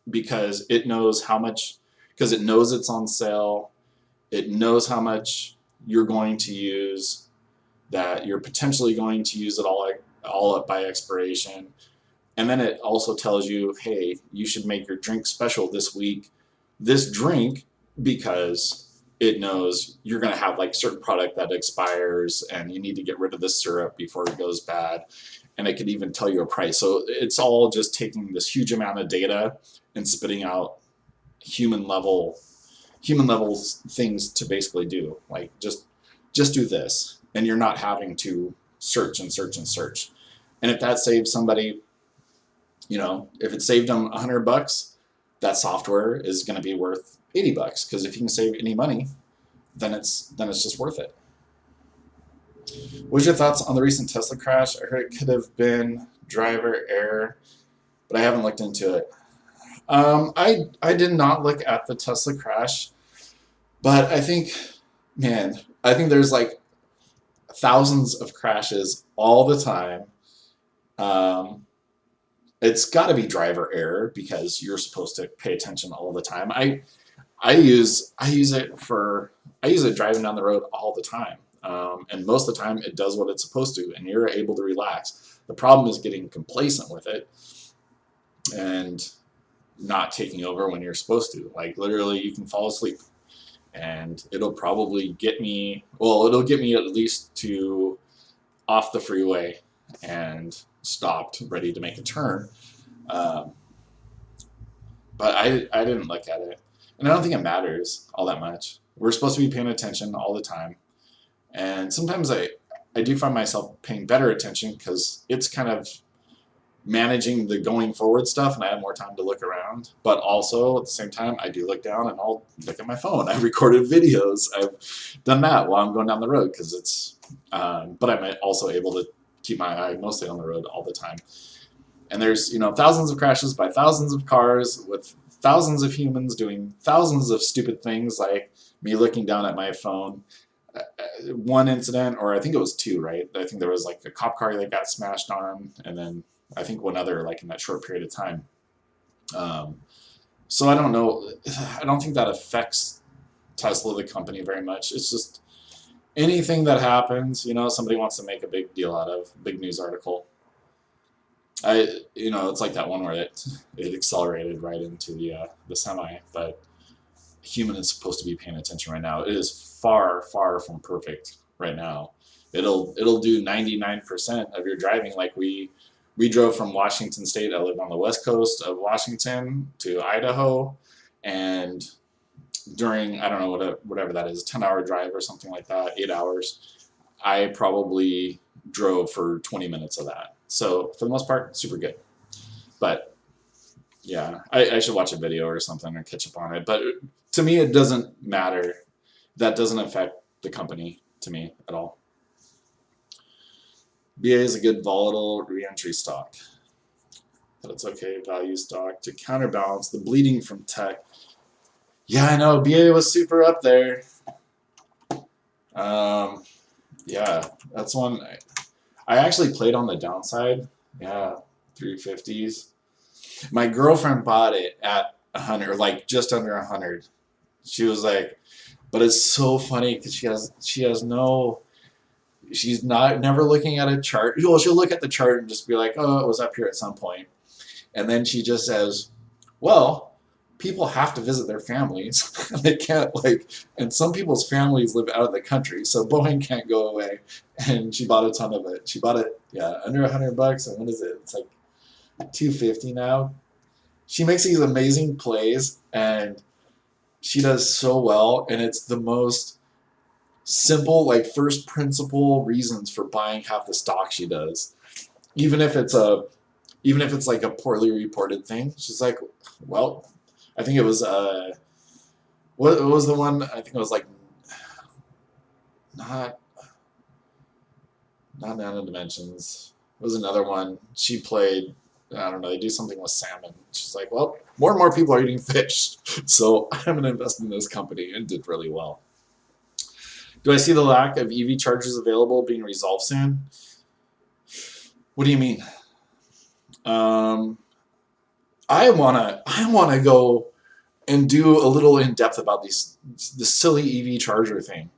because it knows how much, because it knows it's on sale, it knows how much you're going to use, that you're potentially going to use it all up by expiration. And then it also tells you, hey, you should make your drink special this week, this drink, because it knows you're going to have like certain product that expires and you need to get rid of this syrup before it goes bad. And it could even tell you a price. So it's all just taking this huge amount of data and spitting out human level things to basically do. Like just do this, and you're not having to search and search and search. And if that saves somebody, you know, if it saved them $100, that software is going to be worth $80, because if you can save any money, then it's just worth it. What's your thoughts on the recent Tesla crash? I heard it could have been driver error, but I haven't looked into it. I did not look at the Tesla crash, but I think, man, I think there's like thousands of crashes all the time. Um, it's got to be driver error because you're supposed to pay attention all the time. I use it driving down the road all the time, and most of the time it does what it's supposed to, and you're able to relax. The problem is getting complacent with it and not taking over when you're supposed to. Like literally, you can fall asleep, and it'll probably get me. Well, it'll get me at least to off the freeway and stopped, ready to make a turn. Um, but I didn't look at it. And I don't think it matters all that much. We're supposed to be paying attention all the time. And sometimes I do find myself paying better attention because it's kind of managing the going forward stuff and I have more time to look around. But also at the same time, I do look down and I'll look at my phone. I've recorded videos. I've done that while I'm going down the road because it's, but I'm also able to keep my eye mostly on the road all the time. And there's, you know, thousands of crashes by thousands of cars with thousands of humans doing thousands of stupid things like me looking down at my phone. One incident, or I think it was two, right? I think there was like a cop car that got smashed on, and then I think one other like in that short period of time. So I don't know. I don't think that affects Tesla, the company, very much. It's just anything that happens, you know, somebody wants to make a big deal out of, big news article. You know, it's like that one where it accelerated right into the semi, but a human is supposed to be paying attention right now. It is far, far from perfect right now. It'll do 99% of your driving. Like we drove from Washington State. I live on the west coast of Washington to Idaho, and during, I don't know, whatever that is, 10-hour drive or something like that, 8 hours, I probably drove for 20 minutes of that. So for the most part, super good. But yeah, I should watch a video or something or catch up on it. But to me, it doesn't matter. That doesn't affect the company to me at all. BA is a good volatile re-entry stock. But it's okay, value stock to counterbalance the bleeding from tech. Yeah, I know, BA was super up there. Yeah, that's one. I actually played on the downside. Yeah, 350s. My girlfriend bought it at 100, or like just under 100. She was like, but it's so funny because she's never looking at a chart. Well, she'll look at the chart and just be like, oh, it was up here at some point. And then she just says, well, people have to visit their families. They can't, like, and some people's families live out of the country, so Boeing can't go away. And she bought a ton of it. She bought it, yeah, under $100. And what is it? It's like $250 now. She makes these amazing plays, and she does so well. And it's the most simple, like, first principle reasons for buying half the stock she does. Even if it's like a poorly reported thing, she's like, well, I think it was, what was the one? I think it was like, not Nano Dimensions. It was another one. She played, I don't know, they do something with salmon. She's like, well, more and more people are eating fish, so I'm going to invest in this company, and did really well. Do I see the lack of EV chargers available being resolved soon? What do you mean? I wanna go and do a little in depth about this silly EV charger thing.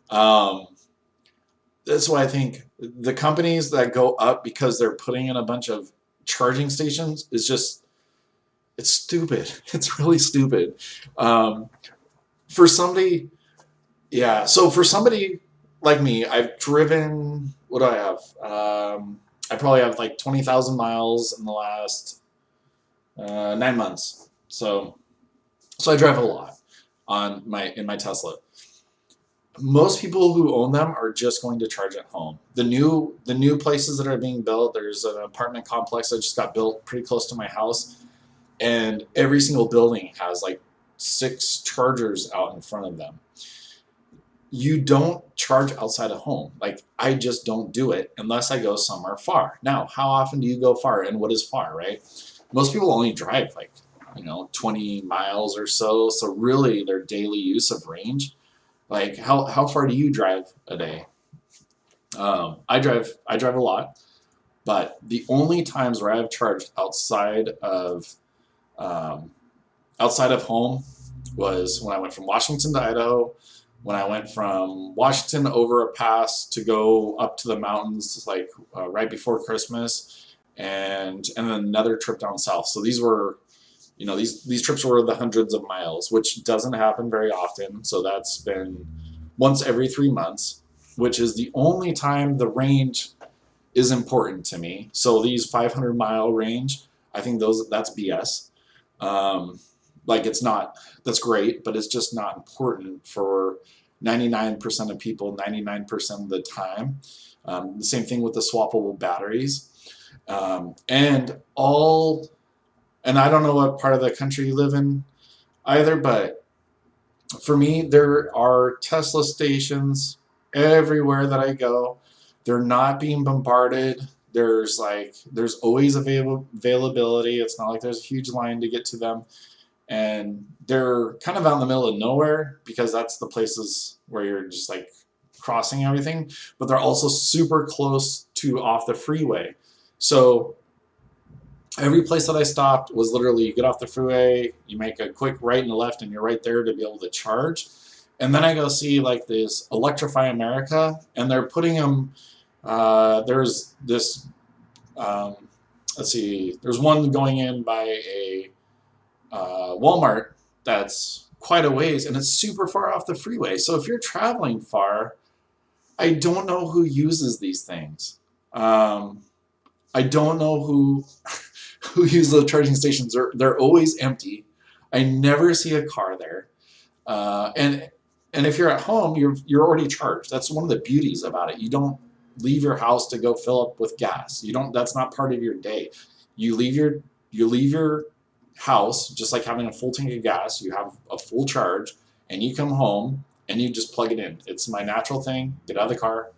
That's why I think the companies that go up because they're putting in a bunch of charging stations is just, it's stupid. It's really stupid. For somebody, yeah. So for somebody like me, I've driven. What do I have? I probably have like 20,000 miles in the last 9 months. So I drive a lot in my Tesla. Most people who own them are just going to charge at home. The new places that are being built, there's an apartment complex that just got built pretty close to my house, and every single building has like 6 chargers out in front of them. you don't charge outside of home. Like, I just don't do it unless I go somewhere far. Now, how often do you go far, and what is far, right? Most people only drive like, 20 miles or so. So really their daily use of range, like how far do you drive a day? I drive a lot, but the only times where I've charged um, outside of home was when I went from Washington to Idaho, when I went from Washington over a pass to go up to the mountains, like right before Christmas, and then another trip down south. So these were, these trips were the hundreds of miles, which doesn't happen very often. So that's been once every 3 months, which is the only time the range is important to me. So these 500-mile range, I think that's BS. Like, it's not, that's great, but it's just not important for 99% of people 99% of the time. The same thing with the swappable batteries. And I don't know what part of the country you live in either, but for me, there are Tesla stations everywhere that I go. They're not being bombarded. There's always availability. It's not like there's a huge line to get to them. And they're kind of out in the middle of nowhere because that's the places where you're just like crossing everything. But they're also super close to off the freeway. So every place that I stopped was literally, you get off the freeway, you make a quick right and a left, and you're right there to be able to charge. And then I go see like this Electrify America, and they're putting them. There's this. Let's see. There's one going in by a Walmart that's quite a ways, and it's super far off the freeway. So if you're traveling far, I don't know who uses these things. I don't know who uses the charging stations. They're always empty. I never see a car there. And if you're at home, you're already charged. That's one of the beauties about it. You don't leave your house to go fill up with gas. You don't. That's not part of your day. You leave your house just like having a full tank of gas. You have a full charge, and you come home and you just plug it in. It's my natural thing. Get out of the car,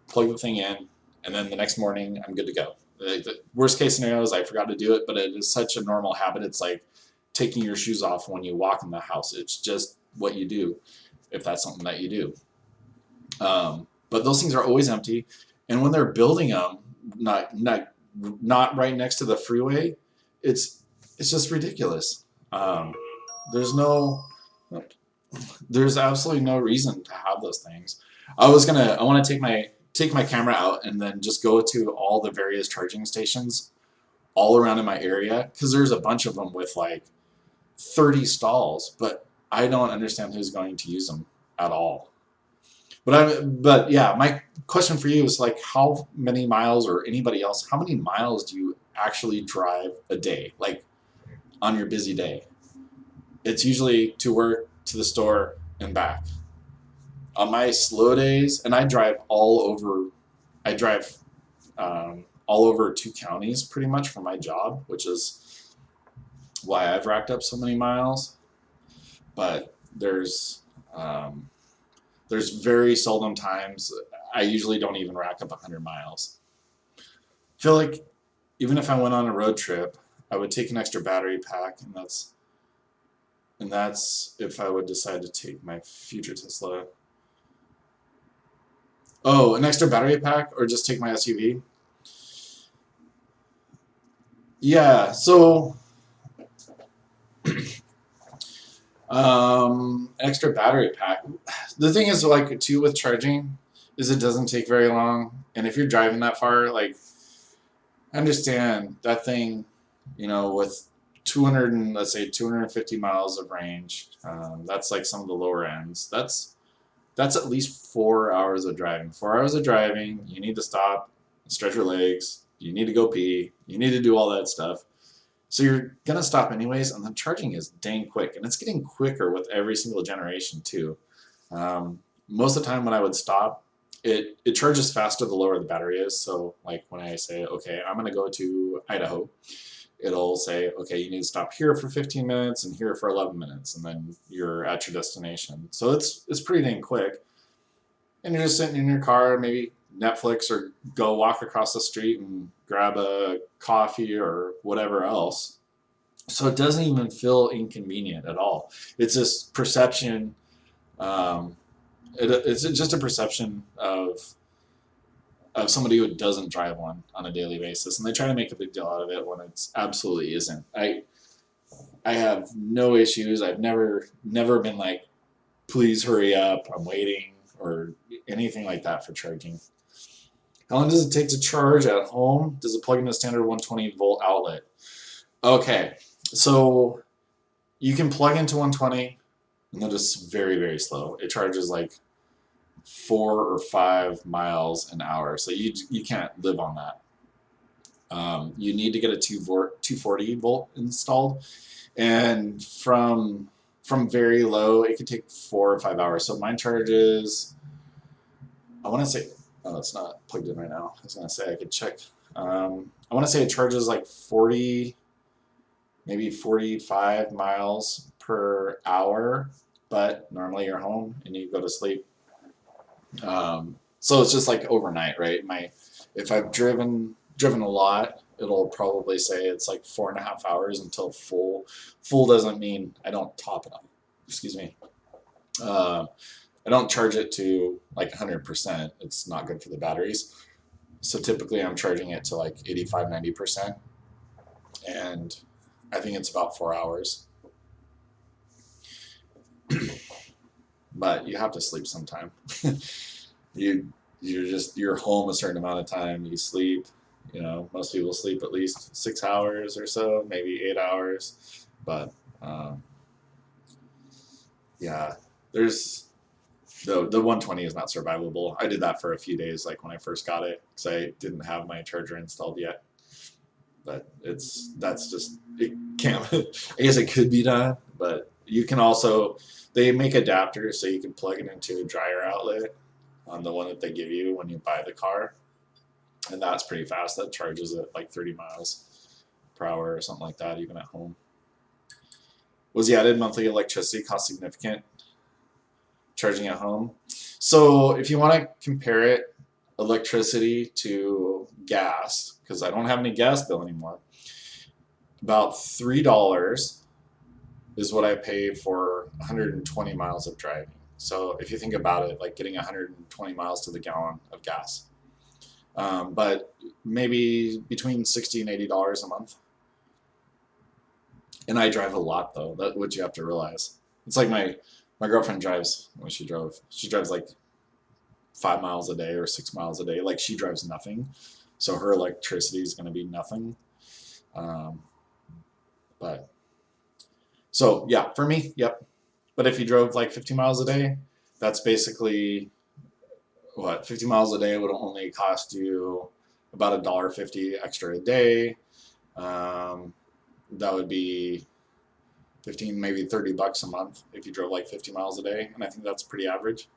plug the thing in, and then the next morning I'm good to go. The worst case scenario is I forgot to do it, but it is such a normal habit. It's like taking your shoes off when you walk in the house. It's just what you do, if that's something that you do. But those things are always empty, and when they're building them, not right next to the freeway, it's just ridiculous. There's absolutely no reason to have those things. I want to take my camera out and then just go to all the various charging stations all around in my area, because there's a bunch of them with like 30 stalls, but I don't understand who's going to use them at all. But yeah, my question for you is like, how many miles, or anybody else, how many miles do you actually drive a day, like on your busy day? It's usually to work, to the store, and back. On my slow days, and I drive all over two counties pretty much for my job, which is why I've racked up so many miles. But there's very seldom times. I usually don't even rack up 100 miles. I feel like even if I went on a road trip, I would take an extra battery pack, and that's if I would decide to take my future Tesla. Oh, an extra battery pack, or just take my SUV? Yeah, so extra battery pack. The thing is, like, too, with charging, is it doesn't take very long, and if you're driving that far, like, I understand that thing, with 200 and let's say 250 miles of range. That's like some of the lower ends. That's at least 4 hours of driving. 4 hours of driving. You need to stop, stretch your legs. You need to go pee. You need to do all that stuff. So you're gonna stop anyways, and the charging is dang quick, and it's getting quicker with every single generation too. Most of the time when I would stop, it charges faster the lower the battery is. So like when I say, okay, I'm gonna go to Idaho, it'll say, okay, you need to stop here for 15 minutes and here for 11 minutes, and then you're at your destination. So it's pretty dang quick. and you're just sitting in your car, maybe Netflix, or go walk across the street and grab a coffee or whatever else. So it doesn't even feel inconvenient at all. It's this perception. Um, it's just a perception of somebody who doesn't drive one on a daily basis, and they try to make a big deal out of it when it's absolutely isn't. I have no issues. I've never been like, please hurry up, I'm waiting, or anything like that for charging. How long does it take to charge at home? Does it plug in a standard 120 volt outlet? Okay, so you can plug into 120, and they're just very, very slow. It charges like 4 or 5 miles an hour, so you can't live on that. You need to get a 240 volt installed, and from very low, it could take 4 or 5 hours. So mine charges, I want to say, oh, it's not plugged in right now. I was going to say I could check. I want to say it charges like 40, maybe 45 miles per hour, but normally you're home and you go to sleep. So it's just like overnight, right? If I've driven a lot, it'll probably say it's like 4.5 hours until full. Full doesn't mean I don't top it up. Excuse me. I don't charge it to like 100%. It's not good for the batteries. So typically I'm charging it to like 85, 90%. And I think it's about 4 hours. But you have to sleep sometime. You're home a certain amount of time. You sleep. You know, most people sleep at least 6 hours or so, maybe 8 hours. But yeah, there's the 120 is not survivable. I did that for a few days, like when I first got it, because I didn't have my charger installed yet. But that's just, it can't. I guess it could be done, but you can also, they make adapters so you can plug it into a dryer outlet on the one that they give you when you buy the car, and that's pretty fast. That charges at like 30 miles per hour or something like that, even at home. Was the added monthly electricity cost significant charging at home? So if you want to compare it, electricity to gas, because I don't have any gas bill anymore, about $3 is what I pay for 120 miles of driving. So if you think about it, like getting 120 miles to the gallon of gas. But maybe between $60 and $80 a month. And I drive a lot, though. That's what you have to realize. It's like my girlfriend drives when she drove. She drives like 5 miles a day or 6 miles a day. Like, she drives nothing. So her electricity is going to be nothing. So yeah, for me, yep. But if you drove like 50 miles a day, that's basically what, 50 miles a day would only cost you about $1.50 extra a day. That would be 15, maybe $30 a month if you drove like 50 miles a day, and I think that's pretty average.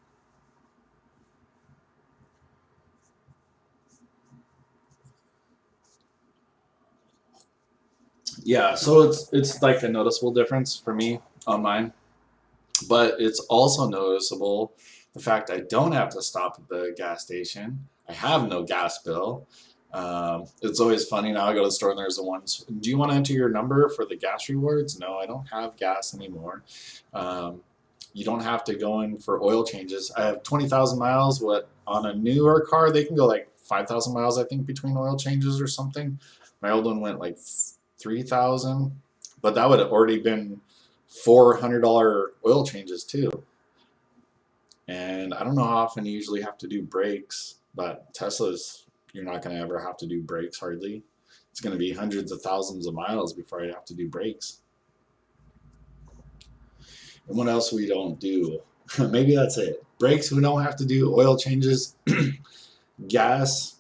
Yeah, so it's like a noticeable difference for me on mine, but it's also noticeable the fact I don't have to stop at the gas station. I have no gas bill. It's always funny now. I go to the store and there's the ones, do you want to enter your number for the gas rewards? No, I don't have gas anymore. You don't have to go in for oil changes. I have 20,000 miles. What, on a newer car, they can go like 5,000 miles, I think, between oil changes or something. My old one went like 3,000, but that would have already been $400 oil changes too. And I don't know how often you usually have to do brakes, but Tesla's, you're not going to ever have to do brakes hardly. It's going to be hundreds of thousands of miles before I have to do brakes. And what else we don't do? Maybe that's it. Brakes, we don't have to do oil changes. Gas.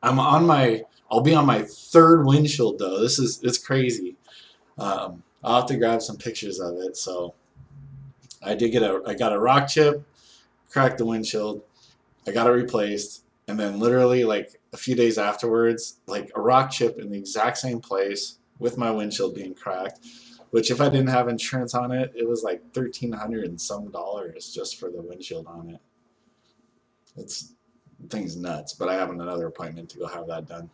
I'll be on my third windshield though. It's crazy. I'll have to grab some pictures of it. So I got a rock chip, cracked the windshield. I got it replaced, and then literally like a few days afterwards, like a rock chip in the exact same place with my windshield being cracked, which if I didn't have insurance on it, it was like $1,300 and some dollars just for the windshield on it. It's the thing's nuts, but I have another appointment to go have that done.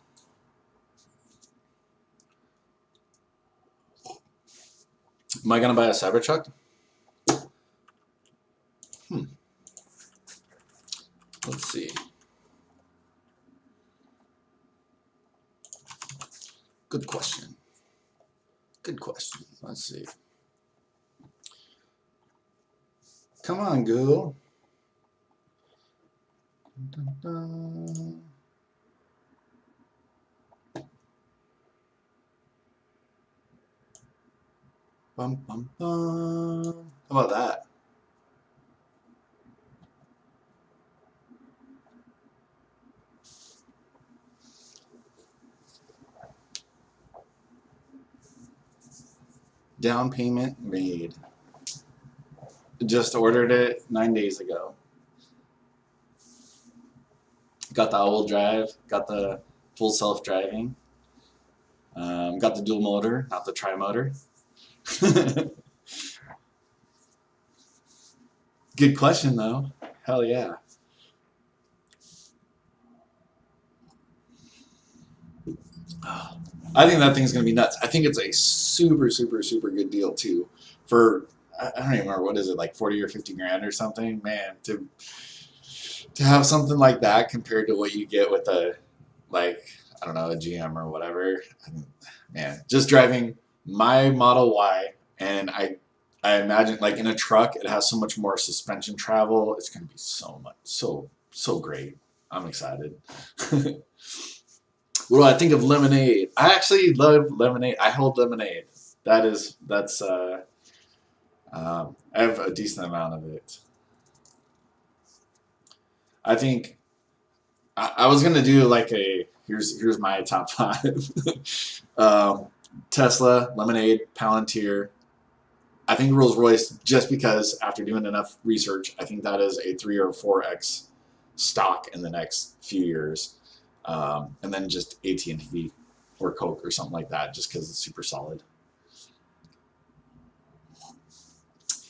Am I gonna buy a Cybertruck? Let's see. Good question. Good question. Let's see. Come on, Google. Dun, dun, dun. Bum, bum, bum. How about that? Down payment made. Just ordered it 9 days ago. Got the all-wheel drive, got the full self-driving, got the dual motor, not the tri-motor. Good question though. Hell yeah. I think that thing's gonna be nuts. I think it's a super, super, super good deal too. For I don't even remember, what is it, like 40 or 50 grand or something. Man, to have something like that compared to what you get with a, like, I don't know, a GM or whatever. Man, just driving my Model Y, and I imagine, like, in a truck, it has so much more suspension travel. It's gonna be so much, so great. I'm excited. What do I think of Lemonade? I actually love Lemonade. I hold Lemonade. That's I have a decent amount of it. I think I was gonna do like a here's my top 5. Tesla, Lemonade, Palantir. I think Rolls Royce, just because after doing enough research, I think that is a 3 or 4x stock in the next few years. And then just AT&T or Coke or something like that, just because it's super solid.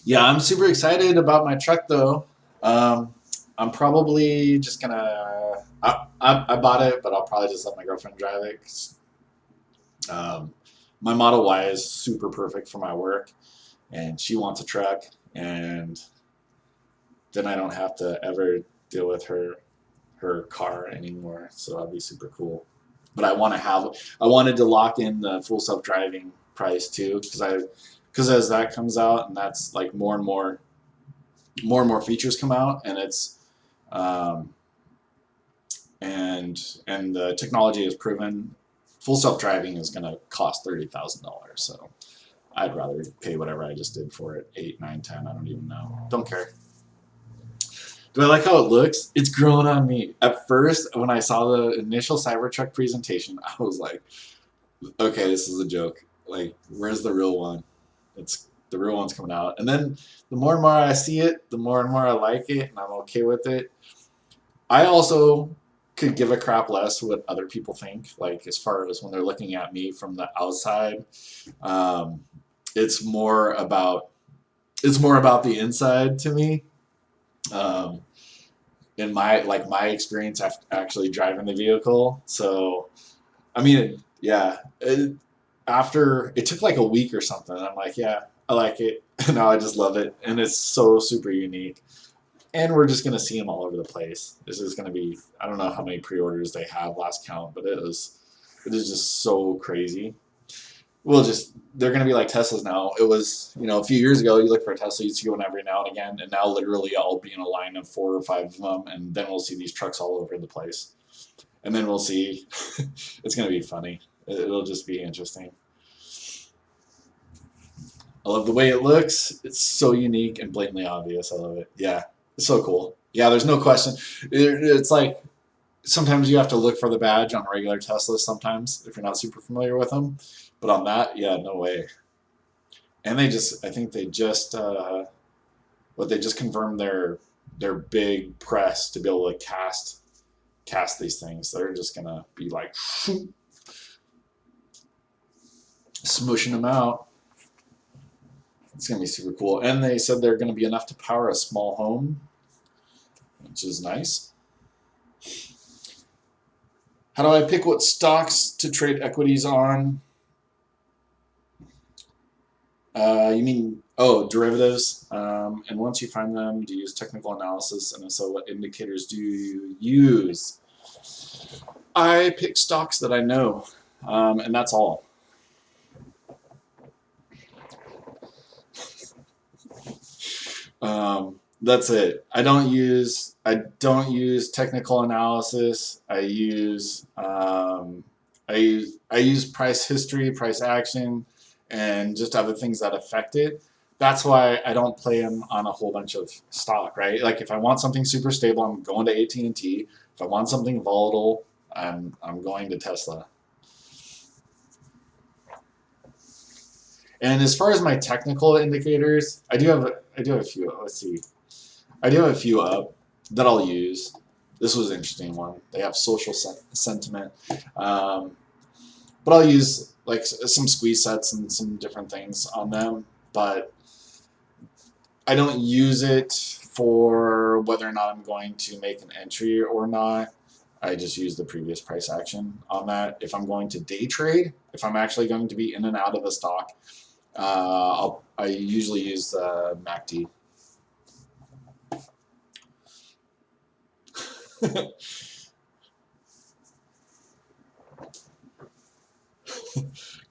Yeah, I'm super excited about my truck though. I'm probably just gonna. I bought it, but I'll probably just let my girlfriend drive it. 'Cause, my Model Y is super perfect for my work, and she wants a truck, and then I don't have to ever deal with her car anymore. So that'd be super cool. But I wanted to lock in the full self-driving price too, because as that comes out, and that's like more and more features come out, and it's and the technology is proven, full self-driving is going to cost $30,000. So I'd rather pay whatever I just did for it, 8, 9, 10. I don't even know. Don't care. Do I like how it looks? It's growing on me. At first, when I saw the initial Cybertruck presentation, I was like, okay, this is a joke. Like, where's the real one? The real one's coming out. And then the more and more I see it, the more and more I like it, and I'm okay with it. I also could give a crap less what other people think, like as far as when they're looking at me from the outside. It's more about the inside to me. In my experience after actually driving the vehicle. So, I mean, yeah, after it took like a week or something, I'm like, yeah, I like it. Now I just love it, and it's so super unique. And we're just gonna see them all over the place. This is gonna be, I don't know how many pre-orders they have last count, but it is just so crazy. They're going to be like Teslas now. It was, a few years ago, you look for a Tesla, you'd see one every now and again, and now literally I'll be in a line of 4 or 5 of them, and then we'll see these trucks all over the place. And then we'll see, it's going to be funny. It'll just be interesting. I love the way it looks. It's so unique and blatantly obvious. I love it. Yeah, it's so cool. Yeah, there's no question. It's like, sometimes you have to look for the badge on a regular Tesla sometimes if you're not super familiar with them. But on that, yeah, no way. And I think they just confirmed their big press to be able to cast these things. They're just gonna be like smushing them out. It's gonna be super cool. And they said they're gonna be enough to power a small home, which is nice. How do I pick what stocks to trade equities on? You mean, oh, derivatives? And once you find them, do you use technical analysis? And if so, what indicators do you use? I pick stocks that I know, and that's all. That's it. I don't use technical analysis. I use price history, price action, and just other things that affect it. That's why I don't play them on a whole bunch of stock, right? Like if I want something super stable, I'm going to AT&T. If I want something volatile, I'm going to Tesla. And as far as my technical indicators, I do have a few. Let's see. I do have a few up that I'll use. This was an interesting one. They have social sentiment. But I'll use like some squeeze sets and some different things on them. But I don't use it for whether or not I'm going to make an entry or not. I just use the previous price action on that. If I'm going to day trade, if I'm actually going to be in and out of a stock, I usually use MACD.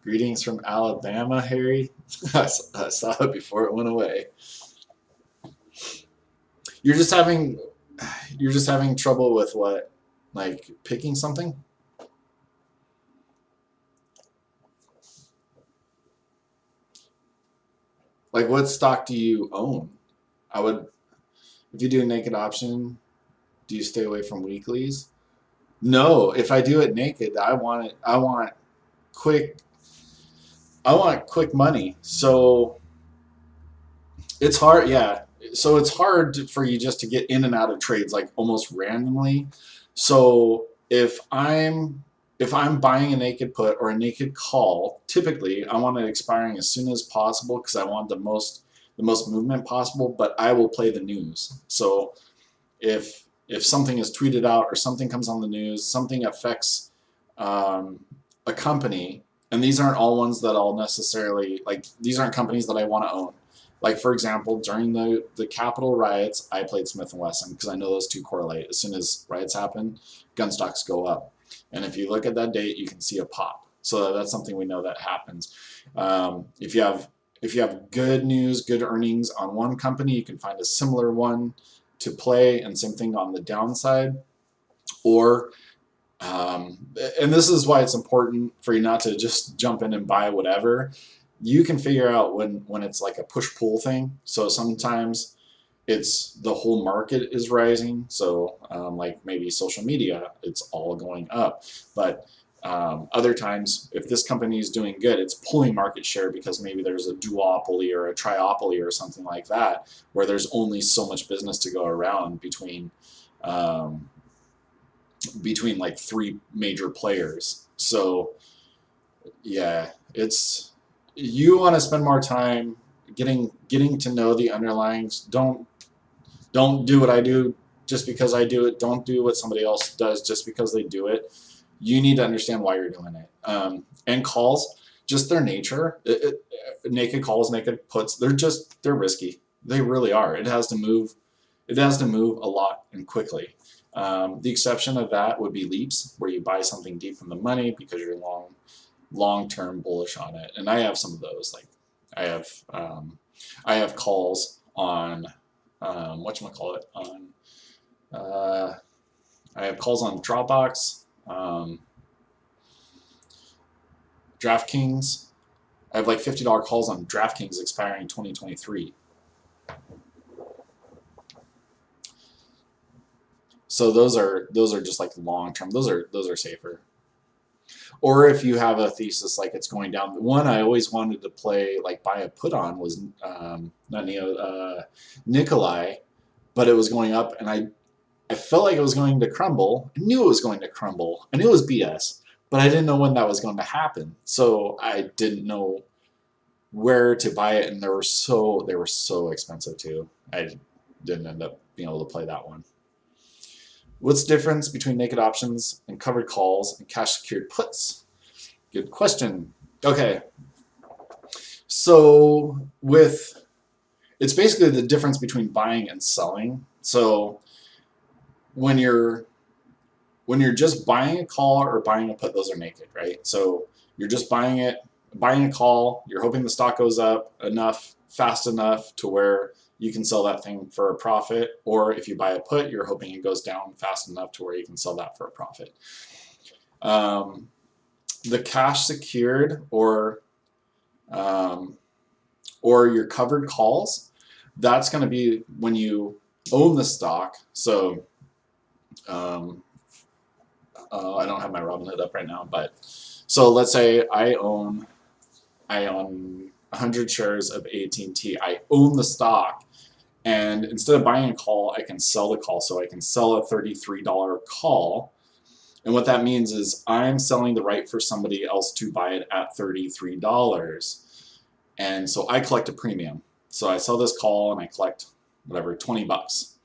Greetings from Alabama, Harry. I saw it before it went away. You're just having trouble with what? Like picking something? Like what stock do you own? If you do a naked option, do you stay away from weeklies? No, if I do it naked, I want quick money. So it's hard, yeah. So it's hard for you just to get in and out of trades like almost randomly. So if I'm buying a naked put or a naked call, typically I want it expiring as soon as possible because I want the most movement possible, but I will play the news. So if something is tweeted out or something comes on the news, something affects a company, and these aren't all ones that I'll necessarily, like these aren't companies that I want to own. Like for example, during the Capitol riots, I played Smith & Wesson because I know those two correlate. As soon as riots happen, gun stocks go up. And if you look at that date, you can see a pop. So that's something we know that happens. If you have good news, good earnings on one company, you can find a similar one to play, and same thing on the downside. Or and this is why it's important for you not to just jump in and buy whatever. You can figure out when it's like a push-pull thing. So sometimes it's the whole market is rising. So like maybe social media, it's all going up. But other times, if this company is doing good, it's pulling market share because maybe there's a duopoly or a triopoly or something like that, where there's only so much business to go around between like three major players. So yeah, you want to spend more time getting to know the underlyings. Don't do what I do just because I do it. Don't do what somebody else does just because they do it. You need to understand why you're doing it. And calls, just their nature. Naked calls, naked puts, they're risky. They really are. It has to move a lot and quickly. The exception of that would be leaps, where you buy something deep in the money because you're long-term bullish on it. And I have some of those. Like I have calls on whatchamacallit, I have calls on Dropbox, DraftKings. I have like $50 calls on DraftKings expiring 2023. So those are just like long term. Those are safer. Or if you have a thesis like it's going down. The one I always wanted to play, like buy a put on, was Nikolai, but it was going up, and I felt like it was going to crumble. I knew it was going to crumble. I knew it was BS, but I didn't know when that was going to happen. So I didn't know where to buy it, and they were so expensive too. I didn't end up being able to play that one. What's the difference between naked options and covered calls and cash secured puts? Good question. Okay, so it's basically the difference between buying and selling. So when you're just buying a call or buying a put, those are naked, right? So you're just buying a call, you're hoping the stock goes up enough, fast enough to where you can sell that thing for a profit, or if you buy a put, you're hoping it goes down fast enough to where you can sell that for a profit. The cash secured or your covered calls, that's going to be when you own the stock. So I don't have my Robinhood up right now, but so let's say I own 100 shares of AT&T. I own the stock, and instead of buying a call, I can sell the call. So I can sell a $33 call, and what that means is I'm selling the right for somebody else to buy it at $33, and so I collect a premium. So I sell this call and I collect whatever, 20 bucks.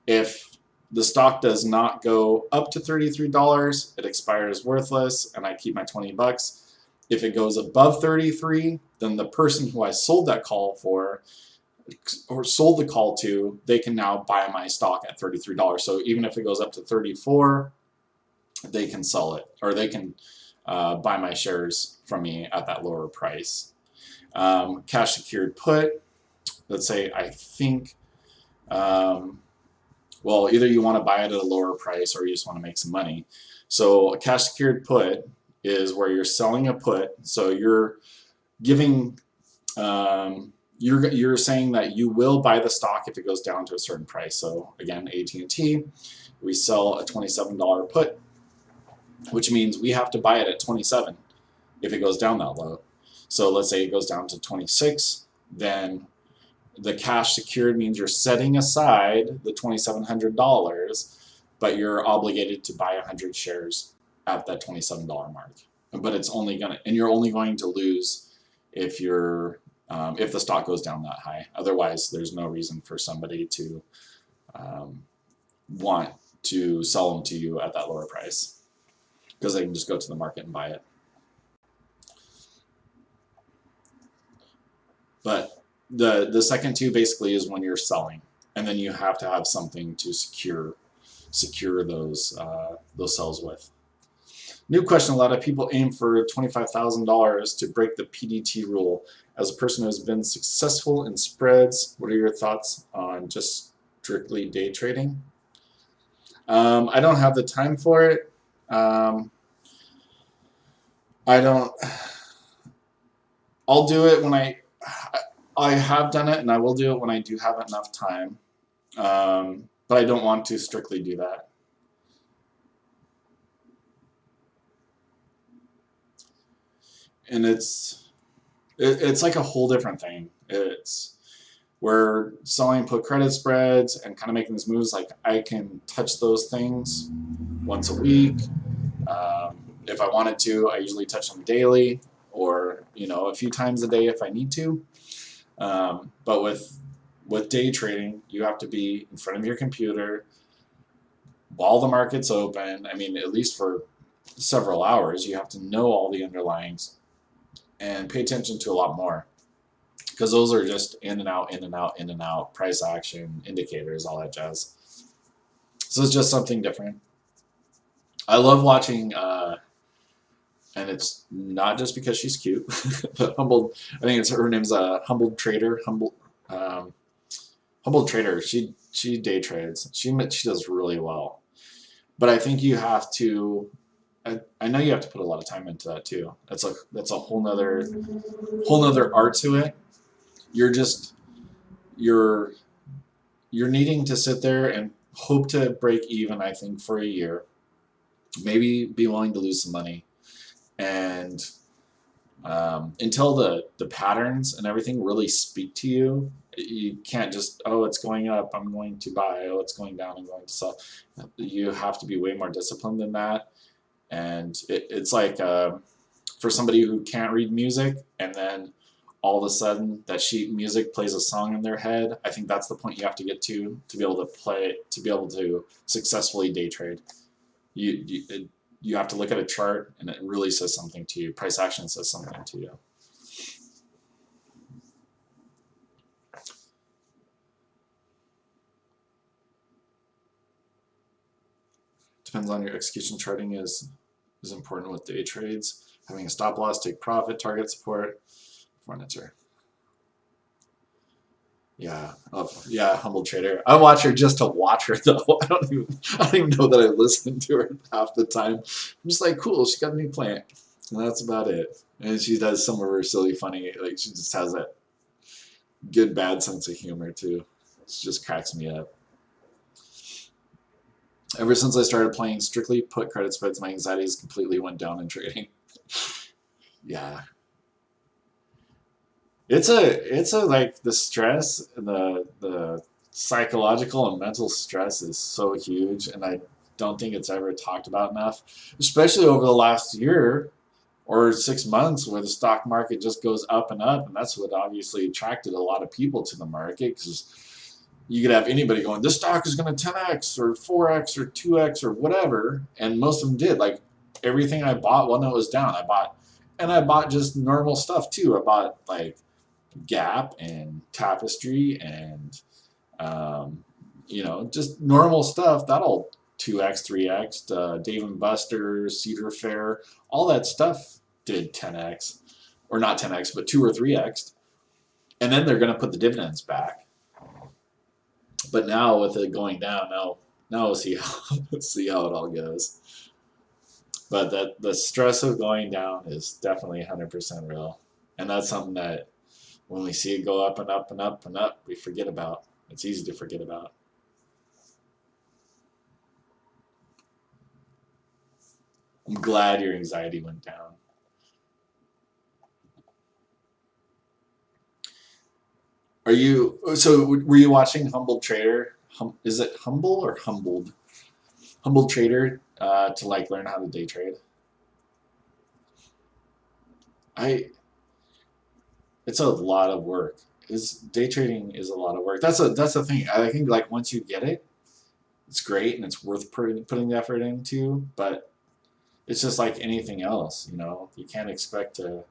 If the stock does not go up to $33, it expires worthless, and I keep my 20 bucks. If it goes above 33, then the person who I sold that call for or sold the call to, they can now buy my stock at $33. So even if it goes up to 34, they can sell it, or they can buy my shares from me at that lower price. Cash secured put, let's say I think, well, either you want to buy it at a lower price or you just want to make some money. So a cash secured put is where you're selling a put. So you're giving, you're saying that you will buy the stock if it goes down to a certain price. So again, AT&T, we sell a $27 put, which means we have to buy it at 27 if it goes down that low. So let's say it goes down to 26, then the cash secured means you're setting aside the $2,700, but you're obligated to buy 100 shares at that $27 mark. But it's only you're only going to lose if the stock goes down that high. Otherwise, there's no reason for somebody to want to sell them to you at that lower price, because they can just go to the market and buy it. But the second two basically is when you're selling, and then you have to have something to secure those sells with. New question: a lot of people aim for $25,000 to break the PDT rule. As a person who has been successful in spreads, what are your thoughts on just strictly day trading? I don't have the time for it. I'll do it when I have done it, and I will do it when I do have enough time, but I don't want to strictly do that. And it's like a whole different thing. We're selling put credit spreads and kind of making these moves. Like, I can touch those things once a week. If I wanted to, I usually touch them daily, or a few times a day if I need to. But with day trading, you have to be in front of your computer while the market's open. I mean, at least for several hours, you have to know all the underlyings and pay attention to a lot more, because those are just in and out, in and out, in and out, price action, indicators, all that jazz. So it's just something different. I love watching, and it's not just because she's cute. But I think her name's Humbled Trader. Humbled Trader. She day trades. She does really well. But I think you have to. I know you have to put a lot of time into that too. That's a whole nother art to it. You're needing to sit there and hope to break even, I think, for a year. Maybe be willing to lose some money, and until the patterns and everything really speak to you, you can't just, oh, it's going up, I'm going to buy, oh, it's going down, I'm going to sell. You have to be way more disciplined than that. And it's like for somebody who can't read music, and then all of a sudden that sheet music plays a song in their head. I think that's the point you have to get to be able to play, to be able to successfully day trade. You have to look at a chart and it really says something to you. Price action says something to you. Depends on your execution. Charting is important with day trades. Having a stop loss, take profit, target support, furniture. Yeah, oh, yeah, humble trader. I watch her just to watch her though. I don't even know that I listen to her half the time. I'm just like, cool, she got a new plant, and that's about it. And she does some of her silly, funny, like she just has that good, bad sense of humor too. It just cracks me up. Ever since I started playing strictly put credit spreads, my anxieties completely went down in trading. Yeah. It's a like the stress, the psychological and mental stress is so huge, and I don't think it's ever talked about enough, especially over the last year or 6 months where the stock market just goes up, and that's what obviously attracted a lot of people to the market, because you could have anybody going, this stock is going to 10x or 4x or 2x or whatever, and most of them did. Like everything I bought when it was down, I bought just normal stuff too. I bought like Gap and Tapestry and you know, just normal stuff. That'll 2x, 3x. Dave and Buster's, Cedar Fair, all that stuff did 10x, or not 10x, but 2 or 3x. And then they're going to put the dividends back. But now with it going down, now we'll see how it all goes. But the stress of going down is definitely 100% real, and that's something that when we see it go up and up and up and up, we forget about. It's easy to forget about. I'm glad your anxiety went down. Were you watching Humble Trader? Is it Humble or Humbled? Humble Trader to like learn how to day trade. It's a lot of work. Day trading is a lot of work. That's the thing. I think like once you get it, it's great and it's worth putting the effort into. But it's just like anything else, you know. You can't expect to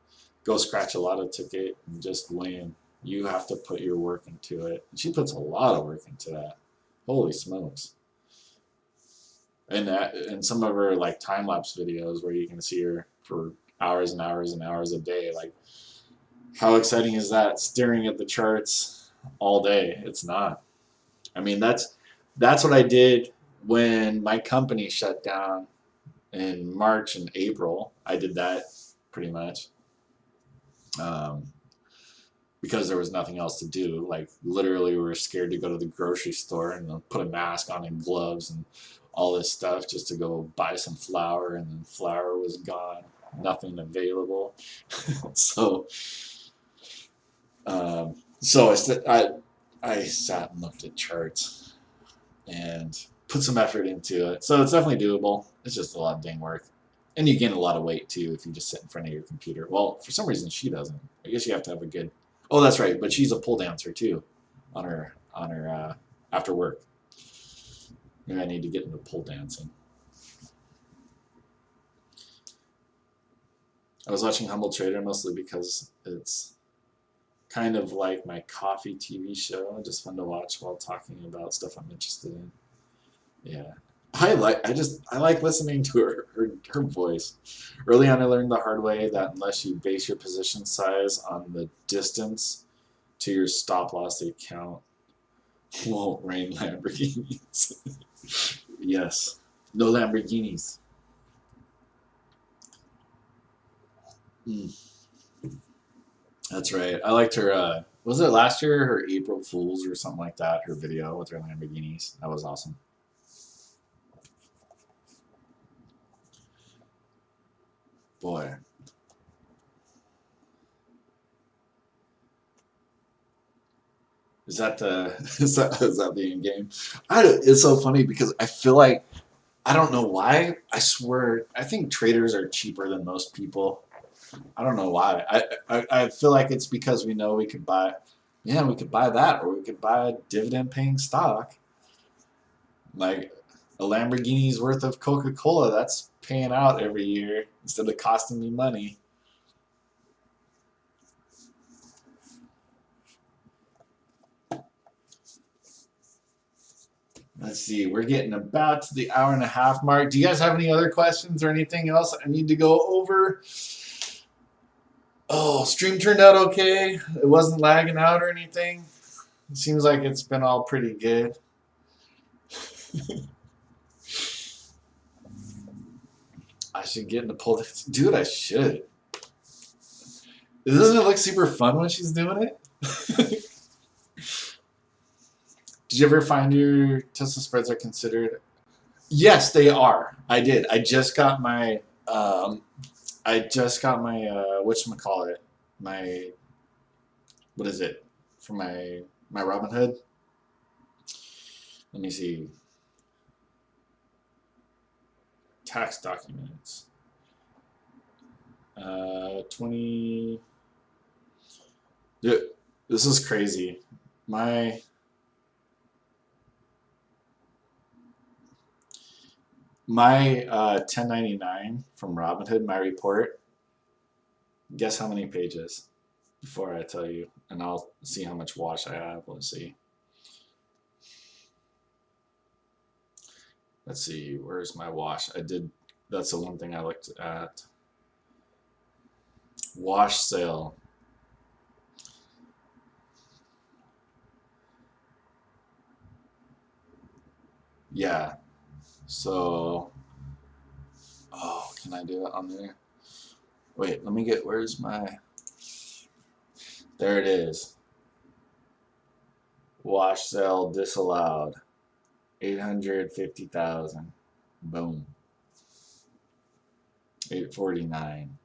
go scratch a lotto ticket and just win. You have to put your work into it. And she puts a lot of work into that. Holy smokes! And some of her like time lapse videos where you can see her for hours and hours and hours a day, like. How exciting is that? Staring at the charts all day. It's not. I mean, that's what I did when my company shut down in March and April. I did that pretty much because there was nothing else to do. Like literally, we were scared to go to the grocery store and put a mask on and gloves and all this stuff just to go buy some flour, and then flour was gone. Nothing available. So I sat and looked at charts and put some effort into it. So it's definitely doable. It's just a lot of dang work. And you gain a lot of weight too if you just sit in front of your computer. Well, for some reason she doesn't. I guess you have to have a good... Oh, that's right. But she's a pole dancer too on her after work. Maybe I need to get into pole dancing. I was watching Humble Trader mostly because it's kind of like my coffee TV show, just fun to watch while talking about stuff I'm interested in. Yeah, I like listening to her voice. Early on, I learned the hard way that unless you base your position size on the distance to your stop loss, the account won't rain Lamborghinis. Yes, no Lamborghinis. That's right. I liked her, was it last year, her April Fools or something like that, her video with her Lamborghinis. That was awesome. Boy. Is that the is that the end game? It's so funny because I feel like, I don't know why, I swear, I think traders are cheaper than most people. I don't know why. I feel like it's because we know we could buy, yeah, we could buy that, or we could buy a dividend-paying stock, like a Lamborghini's worth of Coca-Cola. That's paying out every year instead of costing me money. Let's see, we're getting about to the hour-and-a-half mark. Do you guys have any other questions or anything else I need to go over? Oh, stream turned out okay. It wasn't lagging out or anything. It seems like it's been all pretty good. I should get into pole dance. Dude, I should. Doesn't it look super fun when she's doing it? Did you ever find your Tesla spreads are considered? Yes, they are. I did. I just got my whatchamacallit, my, what is it, for my Robinhood. Let me see. Tax documents. 20. Dude, this is crazy. My 1099 from Robinhood, my report. Guess how many pages? Before I tell you, and I'll see how much wash I have. Let's see. Let's see, where's my wash? That's the one thing I looked at. Wash sale. Yeah. So, oh, can I do it on there? Wait, let me get, where's my, there it is. Wash sale disallowed. 850,000. Boom. 849.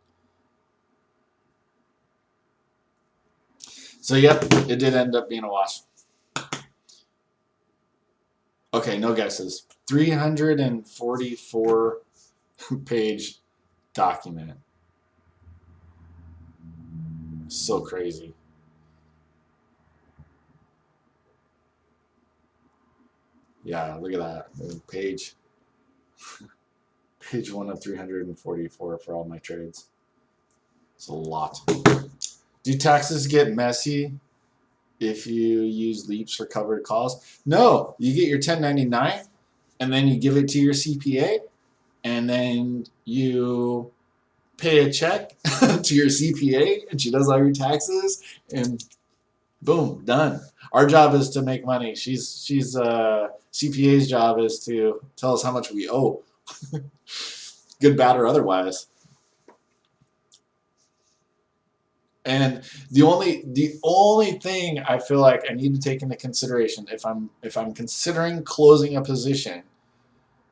So yep, it did end up being a wash. Okay, no guesses. 344 page document. So crazy. Yeah, look at that. Page 1 of 344 for all my trades. It's a lot. Do taxes get messy if you use leaps for covered calls? No, you get your 1099 and then you give it to your CPA and then you pay a check to your CPA and she does all your taxes and boom, done. Our job is to make money. CPA's job is to tell us how much we owe. Good, bad, or otherwise. And the only thing I feel like I need to take into consideration if I'm considering closing a position,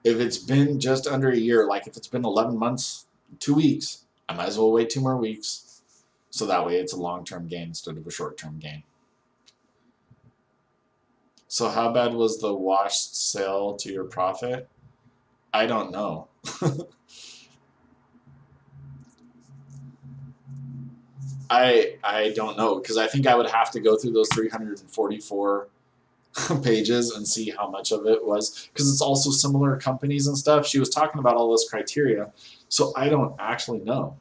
if it's been just under a year, like if it's been 11 months, 2 weeks, I might as well wait 2 more weeks, so that way it's a long-term gain instead of a short-term gain. So how bad was the wash sale to your profit? I don't know. I don't know, because I think I would have to go through those 344 pages and see how much of it was, because it's also similar companies and stuff. She was talking about all this criteria, so I don't actually know.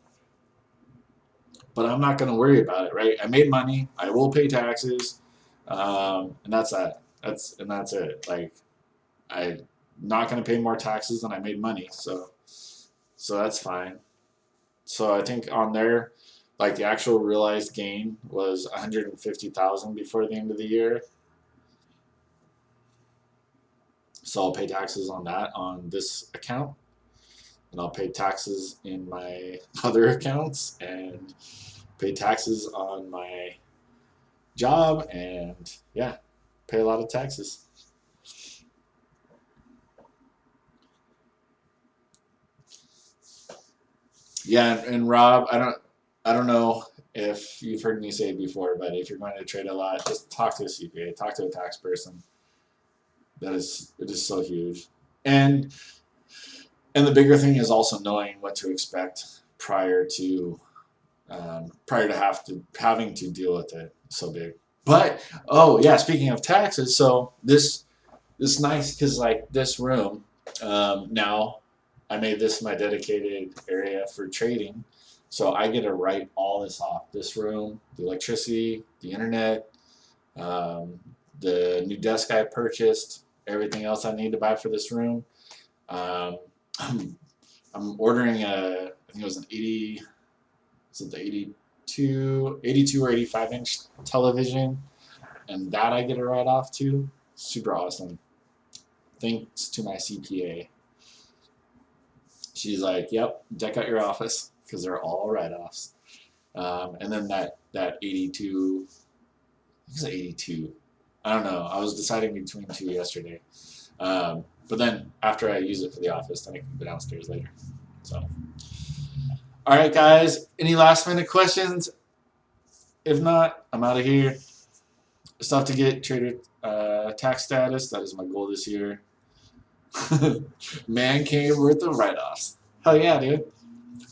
But I'm not going to worry about it, right? I made money. I will pay taxes, and that's that. That's it. Like, I'm not going to pay more taxes than I made money, so that's fine. So I think on there, like the actual realized gain was 150,000 before the end of the year. So I'll pay taxes on that on this account, and I'll pay taxes in my other accounts, and pay taxes on my job, and yeah, pay a lot of taxes. Yeah, and Rob, I don't know if you've heard me say it before, but if you're going to trade a lot, just talk to a CPA, talk to a tax person. It is so huge. And the bigger thing is also knowing what to expect prior to prior to having to deal with it so big. But oh yeah, speaking of taxes, so this nice because like this room now I made this my dedicated area for trading, so I get to write all this off. This room, the electricity, the internet, um, the new desk I purchased, everything else I need to buy for this room. Um, I'm ordering I think it was an 80, is it the 82 or 85 inch television, and that I get to write off too. Super awesome. Thanks to my CPA. She's like, "Yep, deck out your office because they're all write-offs." And then that 82, I think it's 82. I don't know. I was deciding between two yesterday. But then after I use it for the office, then I can go downstairs later. So, all right, guys. Any last minute questions? If not, I'm out of here. Still have to get trader tax status. That is my goal this year. Man cave worth of write-offs. Hell yeah, dude.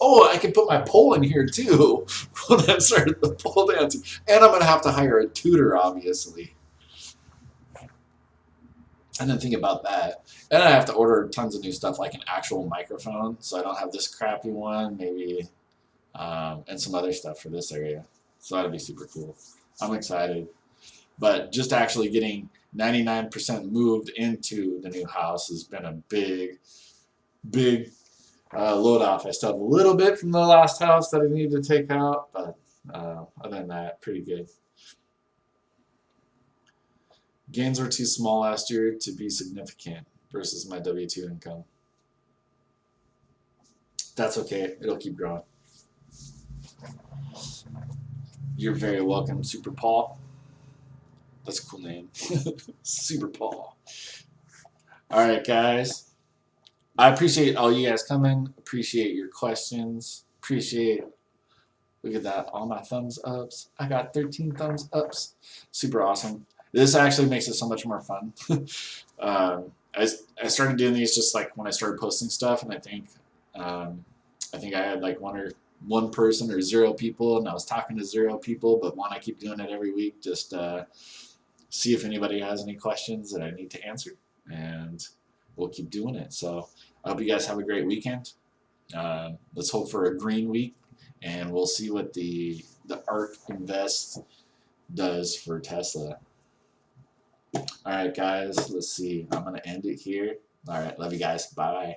Oh, I can put my pole in here too when I started the pole dancing. And I'm going to have to hire a tutor, obviously. I didn't think about that. And I have to order tons of new stuff, like an actual microphone, so I don't have this crappy one, maybe, and some other stuff for this area. So that'll be super cool. I'm excited. But just actually getting 99% moved into the new house has been a big load off. I still have a little bit from the last house that I need to take out, but other than that, pretty good. Gains were too small last year to be significant versus my W-2 income. That's okay. It'll keep growing. You're very welcome, Super Paul. That's a cool name. Super Paul. Alright, guys. I appreciate all you guys coming. Appreciate your questions. Appreciate, look at that, all my thumbs ups. I got 13 thumbs ups. Super awesome. This actually makes it so much more fun. I started doing these just like when I started posting stuff, and I think I had like one person or 0 people, and I was talking to 0 people, but want to keep doing it every week, just see if anybody has any questions that I need to answer, and we'll keep doing it. So I hope you guys have a great weekend. Let's hope for a green week, and we'll see what the ARK Invest does for Tesla. Alright, guys, let's see. I'm going to end it here. Alright, love you guys. Bye.